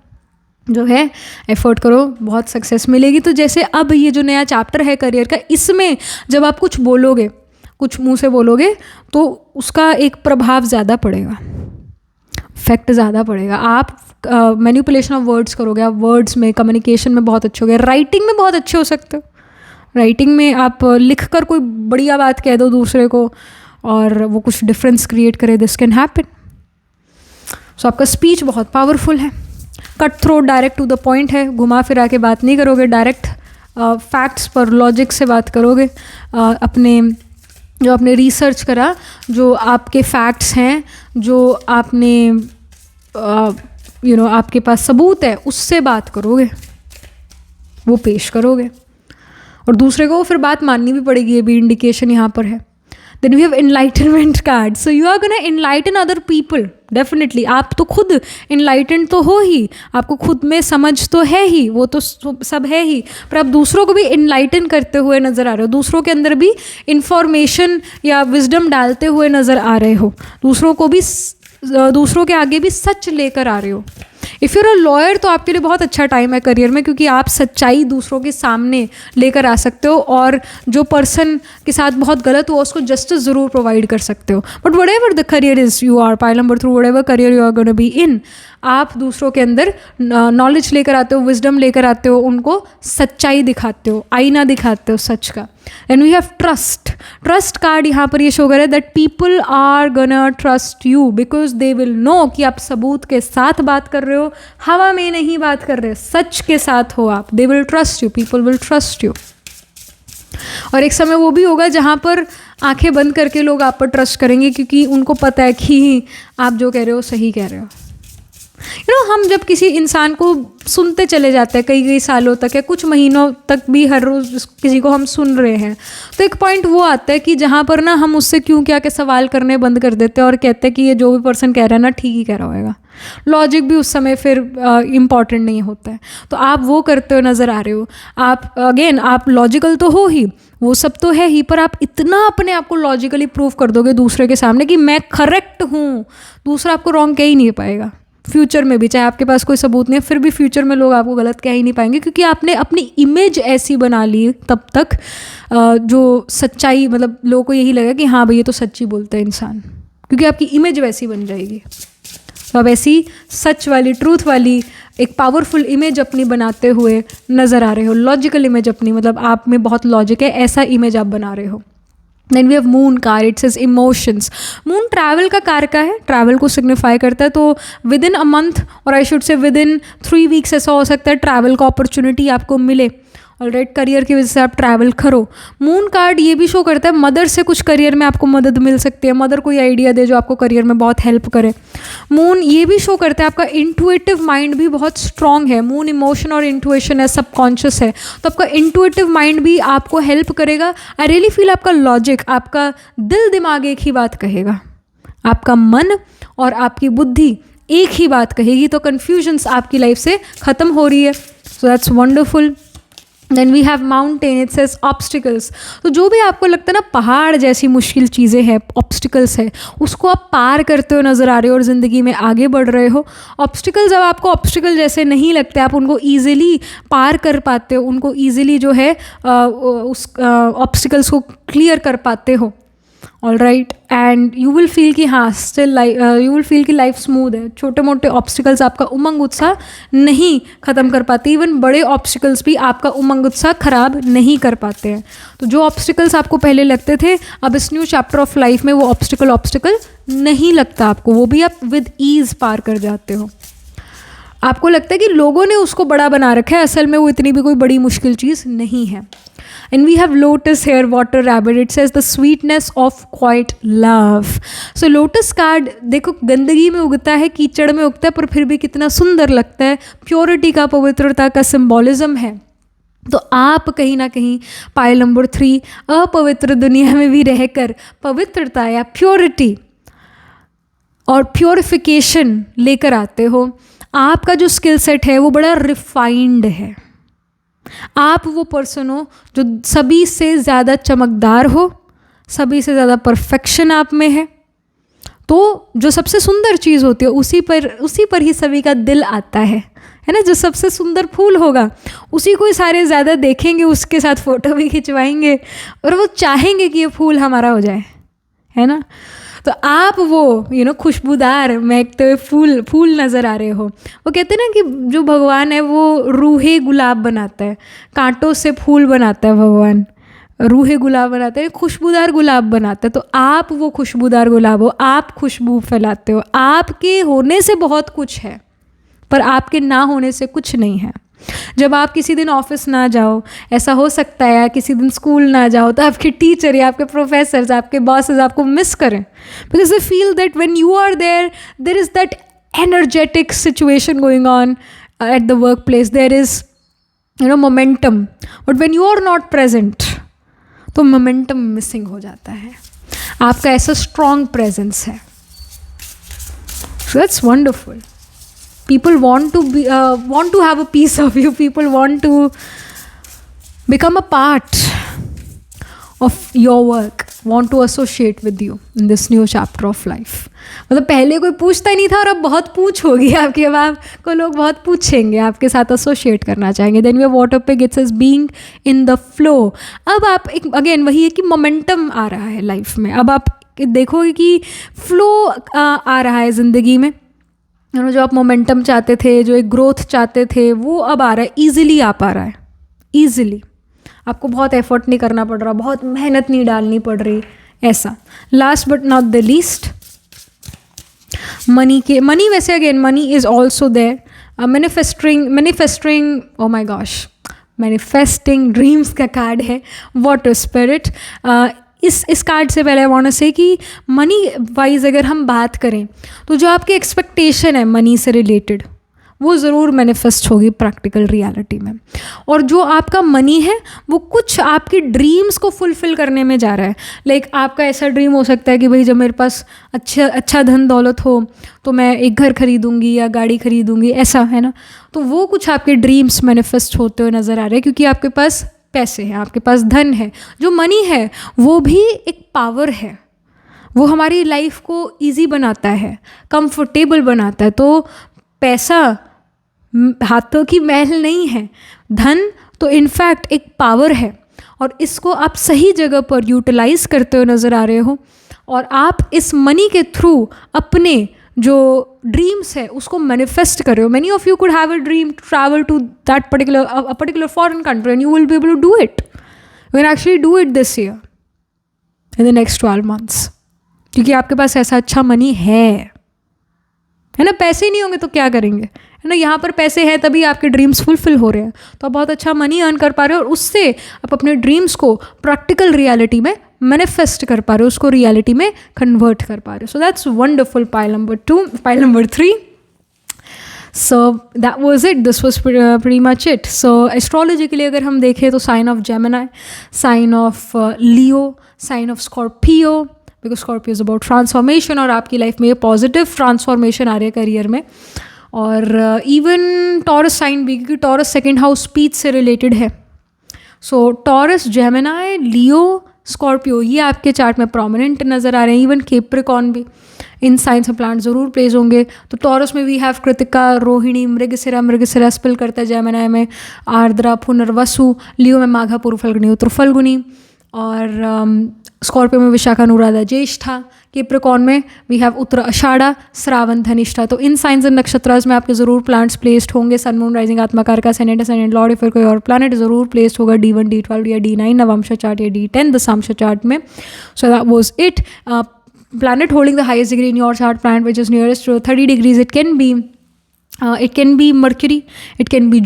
S1: जो है एफर्ट करो, बहुत सक्सेस मिलेगी। तो जैसे अब ये जो नया चैप्टर है करियर का, इसमें जब आप कुछ बोलोगे, कुछ मुंह से बोलोगे, तो उसका एक प्रभाव ज़्यादा पड़ेगा, इफेक्ट ज़्यादा पड़ेगा। आप मैनिपुलेशन ऑफ वर्ड्स करोगे, आप वर्ड्स में, कम्युनिकेशन में बहुत अच्छे हो गए, राइटिंग में बहुत अच्छे हो सकते हो। राइटिंग में आप लिख कर कोई बढ़िया बात कह दो दूसरे को और वो कुछ डिफरेंस क्रिएट करे, दिस कैन हैपन। सो आपका स्पीच बहुत पावरफुल है, cut throat, direct to the point है, घुमा फिरा के बात नहीं करोगे, डायरेक्ट फैक्ट्स पर लॉजिक से बात करोगे। अपने जो आपने रिसर्च करा, जो आपके फैक्ट्स हैं, जो आपने आपके पास सबूत है, उससे बात करोगे, वो पेश करोगे, और दूसरे को फिर बात माननी भी पड़ेगी। ये भी इंडिकेशन यहाँ पर है। Then we have enlightenment card. So you are gonna enlighten other people, definitely. आप तो खुद एनलाइटन तो हो ही, आपको खुद में समझ तो है ही, वो तो सब है ही, पर आप दूसरों को भी एनलाइटन करते हुए नज़र आ रहे हो, दूसरों के अंदर भी इंफॉर्मेशन या विजडम डालते हुए नज़र आ रहे हो, दूसरों के आगे भी सच लेकर आ रहे हो। इफ़ यूर अ लॉयर, तो आपके लिए बहुत अच्छा टाइम है करियर में, क्योंकि आप सच्चाई दूसरों के सामने लेकर आ सकते हो, और जो पर्सन के साथ बहुत गलत हुआ उसको जस्टिस ज़रूर प्रोवाइड कर सकते हो। But whatever the career is, you are pile number three, whatever career you are gonna be in, आप दूसरों के अंदर नॉलेज लेकर आते हो, विजडम लेकर आते हो, उनको सच्चाई दिखाते हो, आईना दिखाते हो सच का। And we have trust. Trust card यहाँ पर ये शो कर रहा है that people are gonna trust you, because they will know कि आप सबूत के साथ बात कर रहे हो, हवा में नहीं बात कर रहे, सच के साथ हो आप। They will trust you, people will trust you. और एक समय वो भी होगा जहाँ पर आंखें बंद करके लोग आप पर ट्रस्ट करेंगे, क्योंकि उनको पता है कि आप जो कह रहे हो सही कह रहे हो। हम जब किसी इंसान को सुनते चले जाते हैं कई सालों तक या कुछ महीनों तक भी, हर रोज़ किसी को हम सुन रहे हैं, तो एक पॉइंट वो आता है कि जहाँ पर ना हम उससे क्यों क्या के सवाल करने बंद कर देते हैं और कहते हैं कि ये जो भी पर्सन कह रहा है ना ठीक ही कह रहा होगा। लॉजिक भी उस समय फिर इम्पॉर्टेंट नहीं होता है। तो आप वो करते हो नज़र आ रहे हो। आप अगेन, आप लॉजिकल तो हो ही, वो सब तो है ही, पर आप इतना अपने आप को लॉजिकली प्रूव कर दोगे दूसरे के सामने कि मैं करेक्ट हूँ, दूसरा आपको रॉन्ग कह ही नहीं पाएगा। फ्यूचर में भी, चाहे आपके पास कोई सबूत नहीं है, फिर भी फ्यूचर में लोग आपको गलत कह ही नहीं पाएंगे, क्योंकि आपने अपनी इमेज ऐसी बना ली तब तक जो सच्चाई, मतलब लोगों को यही लगा कि हाँ भाई ये तो सच्ची बोलता है इंसान, क्योंकि आपकी इमेज वैसी बन जाएगी। तो आप ऐसी सच वाली, ट्रूथ वाली एक पावरफुल इमेज अपनी बनाते हुए नज़र आ रहे हो, लॉजिकल इमेज अपनी, मतलब आप में बहुत लॉजिक है, ऐसा इमेज आप बना रहे हो। Then we have moon card, it says emotions. Moon travel का कार का है, ट्रैवल को सिग्निफाई करता है। तो विद इन अ मंथ, और I should say with in 3 weeks ऐसा हो सकता है ट्रैवल का अपॉर्चुनिटी आपको मिले। ऑलराइट, करियर की वजह से आप ट्रैवल करो। मून कार्ड ये भी शो करता है मदर से कुछ करियर में आपको मदद मिल सकती है, मदर कोई आइडिया दे जो आपको करियर में बहुत हेल्प करे। मून ये भी शो करता है आपका इंट्यूटिव माइंड भी बहुत स्ट्रॉन्ग है। मून इमोशन और इंट्यूशन है, सबकॉन्शियस है, तो आपका इंट्यूटिव माइंड भी आपको हेल्प करेगा। आई रियली फील आपका लॉजिक, आपका दिल दिमाग एक ही बात कहेगा, आपका मन और आपकी बुद्धि एक ही बात कहेगी, तो कन्फ्यूजन्स आपकी लाइफ से ख़त्म हो रही है। So that's wonderful. Then we have mountain, it says obstacles. तो जो भी आपको लगता है ना पहाड़ जैसी मुश्किल चीज़ें हैं, ऑब्स्टिकल्स है, उसको आप पार करते हो नज़र आ रहे हो और ज़िंदगी में आगे बढ़ रहे हो। ऑब्स्टिकल्स जब आपको ऑब्स्टिकल जैसे नहीं लगते, आप उनको ईजिली पार कर पाते हो, उनको ईजिली जो है उस ऑब्स्टिकल्स को क्लियर कर पाते हो। All right, and you will feel कि हाँ स्टिल यू विल फील कि लाइफ स्मूथ है। छोटे मोटे ऑब्स्टिकल्स आपका उमंग उत्साह नहीं ख़त्म कर पाते, इवन बड़े ऑब्स्टिकल्स भी आपका उमंग उत्साह ख़राब नहीं कर पाते हैं। तो जो ऑब्स्टिकल्स आपको पहले लगते थे, अब इस न्यू चैप्टर ऑफ लाइफ में वो ऑब्स्टिकल नहीं लगता आपको, वो भी आप विद ईज़ पार कर जाते हो। आपको लगता है कि लोगों ने उसको बड़ा बना रखा है, असल में वो इतनी भी कोई बड़ी मुश्किल चीज़ नहीं है। And we have lotus here, water rabbit. It says the sweetness of quiet love. So lotus card देखो गंदगी में उगता है, कीचड़ में उगता है, पर फिर भी कितना सुंदर लगता है। प्योरिटी का, पवित्रता का सिंबॉलिज्म है। तो आप कहीं ना कहीं पाइल नंबर 3 अपवित्र दुनिया में भी रहकर पवित्रता या प्योरिटी और प्योरिफिकेशन लेकर आते हो, आपका जो स्किल सेट है वो बड़ा रिफाइंड है। आप वो पर्सन हो जो सभी से ज़्यादा चमकदार हो, सभी से ज़्यादा परफेक्शन आप में है। तो जो सबसे सुंदर चीज़ होती है उसी पर ही सभी का दिल आता है ना। जो सबसे सुंदर फूल होगा उसी को ही सारे ज़्यादा देखेंगे, उसके साथ फ़ोटो भी खिंचवाएंगे और वो चाहेंगे कि ये फूल हमारा हो जाए, है ना। तो आप वो खुशबूदार महकते हुए फूल नज़र आ रहे हो। वो कहते हैं ना कि जो भगवान है वो रूहे गुलाब बनाता है, कांटों से फूल बनाता है भगवान, रूहे गुलाब बनाते हैं, खुशबूदार गुलाब बनाते हैं। तो आप वो खुशबूदार गुलाब हो, आप खुशबू फैलाते हो। आपके होने से बहुत कुछ है, पर आपके ना होने से कुछ नहीं है। जब आप किसी दिन ऑफिस ना जाओ, ऐसा हो सकता है, या किसी दिन स्कूल ना जाओ, तो आपके टीचर या आपके प्रोफेसर्स, आपके बॉसेस आपको मिस करें, because they feel that when you are there is that energetic situation going on at the work place, there is momentum. But when you are not present तो momentum missing हो जाता है। आपका ऐसा strong presence है। So that's wonderful. People want to have a piece of you. People want to become a part of your work, want to associate with you in this new chapter of life. मतलब पहले कोई पूछता ही नहीं था और अब बहुत पूछ होगी आपकी, अब आपको लोग बहुत पूछेंगे, आपके साथ एसोशिएट करना चाहेंगे। Then we what up it's as being in the flow. अब आप एक अगेन वही है कि मोमेंटम आ रहा है लाइफ में। अब आप देखोगे कि फ्लो आ रहा है ज़िंदगी में। जो आप मोमेंटम चाहते थे, जो एक ग्रोथ चाहते थे, वो अब आ रहा है, ईजिली आ पा रहा है, ईजिली। आपको बहुत एफर्ट नहीं करना पड़ रहा, बहुत मेहनत नहीं डालनी पड़ रही, ऐसा। Last but not the least, money वैसे again money is also there. Manifesting oh my gosh, manifesting dreams का कार्ड है, वाटर स्पिरिट। इस कार्ड से पहले आई वांट टू से कि मनी वाइज अगर हम बात करें तो जो आपकी एक्सपेक्टेशन है मनी से रिलेटेड, वो ज़रूर मैनिफेस्ट होगी प्रैक्टिकल रियलिटी में। और जो आपका मनी है वो कुछ आपकी ड्रीम्स को फुलफ़िल करने में जा रहा है। लाइक आपका ऐसा ड्रीम हो सकता है कि भाई जब मेरे पास अच्छा धन दौलत हो तो मैं एक घर खरीदूँगी या गाड़ी खरीदूँगी, ऐसा, है ना। तो वो कुछ आपके ड्रीम्स मैनिफेस्ट होते हुए नज़र आ रहे हैं, क्योंकि आपके पास पैसे हैं, आपके पास धन है। जो मनी है वो भी एक पावर है, वो हमारी लाइफ को इजी बनाता है, कंफर्टेबल बनाता है। तो पैसा हाथों की मैल नहीं है, धन तो इनफैक्ट एक पावर है, और इसको आप सही जगह पर यूटिलाइज करते हुए नज़र आ रहे हो। और आप इस मनी के थ्रू अपने जो ड्रीम्स है उसको मैनिफेस्ट कर रहे हो। Many of you could have a dream to travel to that particular foreign country and you will be able to do it. You can actually do it this year, in the next 12 months, क्योंकि आपके पास ऐसा अच्छा money है ना। पैसे ही नहीं होंगे तो क्या करेंगे, है ना। यहाँ पर पैसे हैं तभी आपके ड्रीम्स फुलफिल हो रहे हैं। तो आप बहुत अच्छा मनी अर्न कर पा रहे हो और उससे आप अपने ड्रीम्स को प्रैक्टिकल रियलिटी में मैनिफेस्ट कर पा रहे हो, उसको रियलिटी में कन्वर्ट कर पा रहे हो। So that's wonderful. Pile number 3. So that was it, this was pretty much it. So astrology के लिए अगर हम देखें तो sign of Gemini, sign of Leo, sign of Scorpio, because Scorpio is about transformation, और आपकी लाइफ में ये पॉजिटिव ट्रांसफॉर्मेशन आ रही है करियर में। और इवन टॉरस साइन भी, क्योंकि टॉरस सेकेंड हाउस स्पीच से रिलेटेड है। सो टॉरस, जेमिनी, लियो, स्कॉर्पियो ये आपके चार्ट में प्रोमिनेंट नज़र आ रहे हैं। इवन कैप्रिकॉर्न भी इन साइंस में प्लांट ज़रूर प्लेस होंगे। तो टॉरस में we have Krittika, Rohini, Mrigashira spill करता है, जेमिनी में आर्द्रा, पुनर्वसु, लियो में माघा, पूर्व फल्गुनी, उत्तर फल्गुनी, और स्कॉर्पियो में विशाखा, अनुराधा, ज्येष्ठा, कैप्रिकॉर्न में वी हैव उत्तर आषाढ़ा, श्रावण, धनिष्ठा। तो इन साइंस एंड नक्षत्रास में आपके ज़रूर प्लांट्स प्लेस्ड होंगे। सन, मून, राइजिंग, आत्माकार का सेनेंट लॉर्ड, या फिर कोई और प्लानट ज़रूर प्लेस्ड होगा D1, D12 या D9 नवंश चार्ट या D10 दशांश चार्ट में। सो that was it. planet holding the highest degree in your chart, planet which is nearest to 30 degrees, it can be Mercury, it can be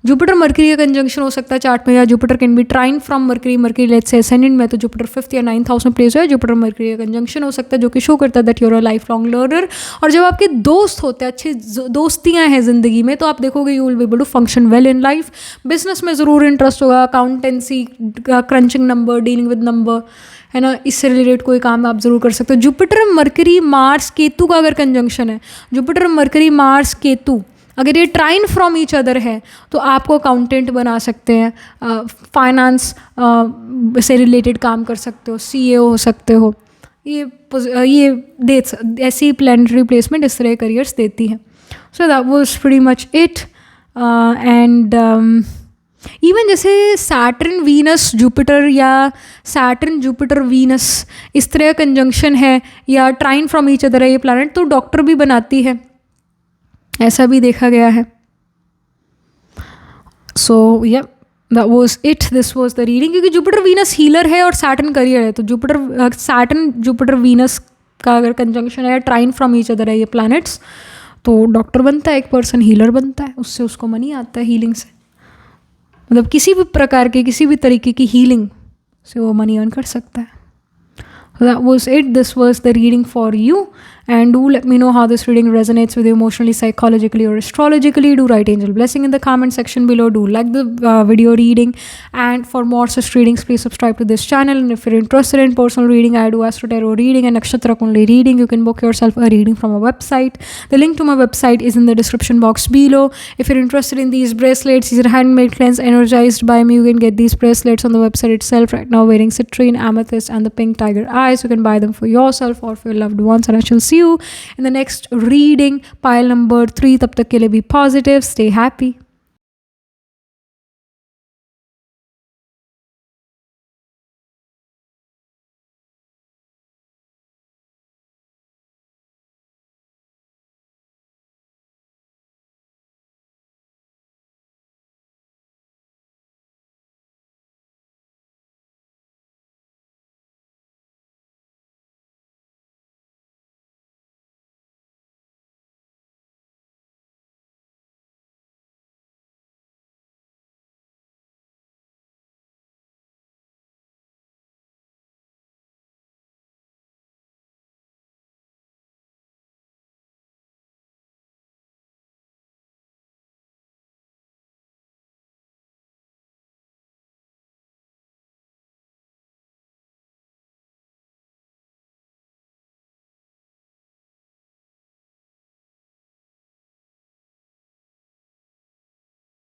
S1: Jupiter Mercury का conjunction हो सकता है chart में, या Jupiter can be trine from Mercury let's say ascendant में, तो Jupiter 5th या 9th house में प्लेस हो, जुपिटर मर्करी का कंजंक्शन हो सकता है, जो कि शो करता है that you're a life long learner. और जब आपके दोस्त होते हैं, अच्छी दोस्तियाँ हैं ज़िंदगी में, तो आप देखोगे you will be able to function well in life. Business में ज़रूर इंटरेस्ट होगा, accountancy, crunching number, dealing with number, है ना, इससे रिलेटेड कोई काम आप ज़रूर कर सकते हो। जुपिटर मरकरी मार्स केतु का अगर कंजंक्शन है, जुपिटर मरकरी मार्स केतु अगर ये ट्राइन फ्रॉम ईच अदर है तो आपको अकाउंटेंट बना सकते हैं, फाइनेंस से रिलेटेड काम कर सकते हो, सीईओ हो सकते हो। ये ऐसी प्लानिटरी प्लेसमेंट इस तरह करियर्स देती हैं। सो that was pretty much it. And even जैसे सैटर्न वीनस जुपिटर या सैटर्न जुपिटर वीनस इस तरह कंजंक्शन है या ट्राइन फ्रॉम ईच अदर है ये प्लैनेट, तो डॉक्टर भी बनाती है, ऐसा भी देखा गया है। सो या that was it, this was the reading. क्योंकि जुपिटर वीनस हीलर है और सैटर्न करियर है, तो जुपिटर सैटर्न जुपिटर वीनस का अगर कंजंक्शन है या ट्राइन फ्रॉम ईच अदर है ये प्लैनेट्स, तो डॉक्टर बनता है एक पर्सन, हीलर बनता है, उससे उसको मनी आता है हीलिंग से। मतलब किसी भी प्रकार के किसी भी तरीके की हीलिंग से वो मनी अर्न कर सकता है। That was it. This was the reading for you. And do let me know how this reading resonates with you emotionally, psychologically, or astrologically. Do write angel blessing in the comment section below. Do like the video reading. And for more such readings, please subscribe to this channel. And if you're interested in personal reading, I do Astro Tarot reading and Nakshatra Kundali reading. You can book yourself a reading from a website. The link to my website is in the description box below. If you're interested in these bracelets, these are handmade cleanse energized by me. You can get these bracelets on the website itself right now, wearing citrine, amethyst, and the pink tiger eyes. You can buy them for yourself or for your loved ones, and I shall see you in the next reading, pile number 3. Tab tak ke liye be positive, stay happy.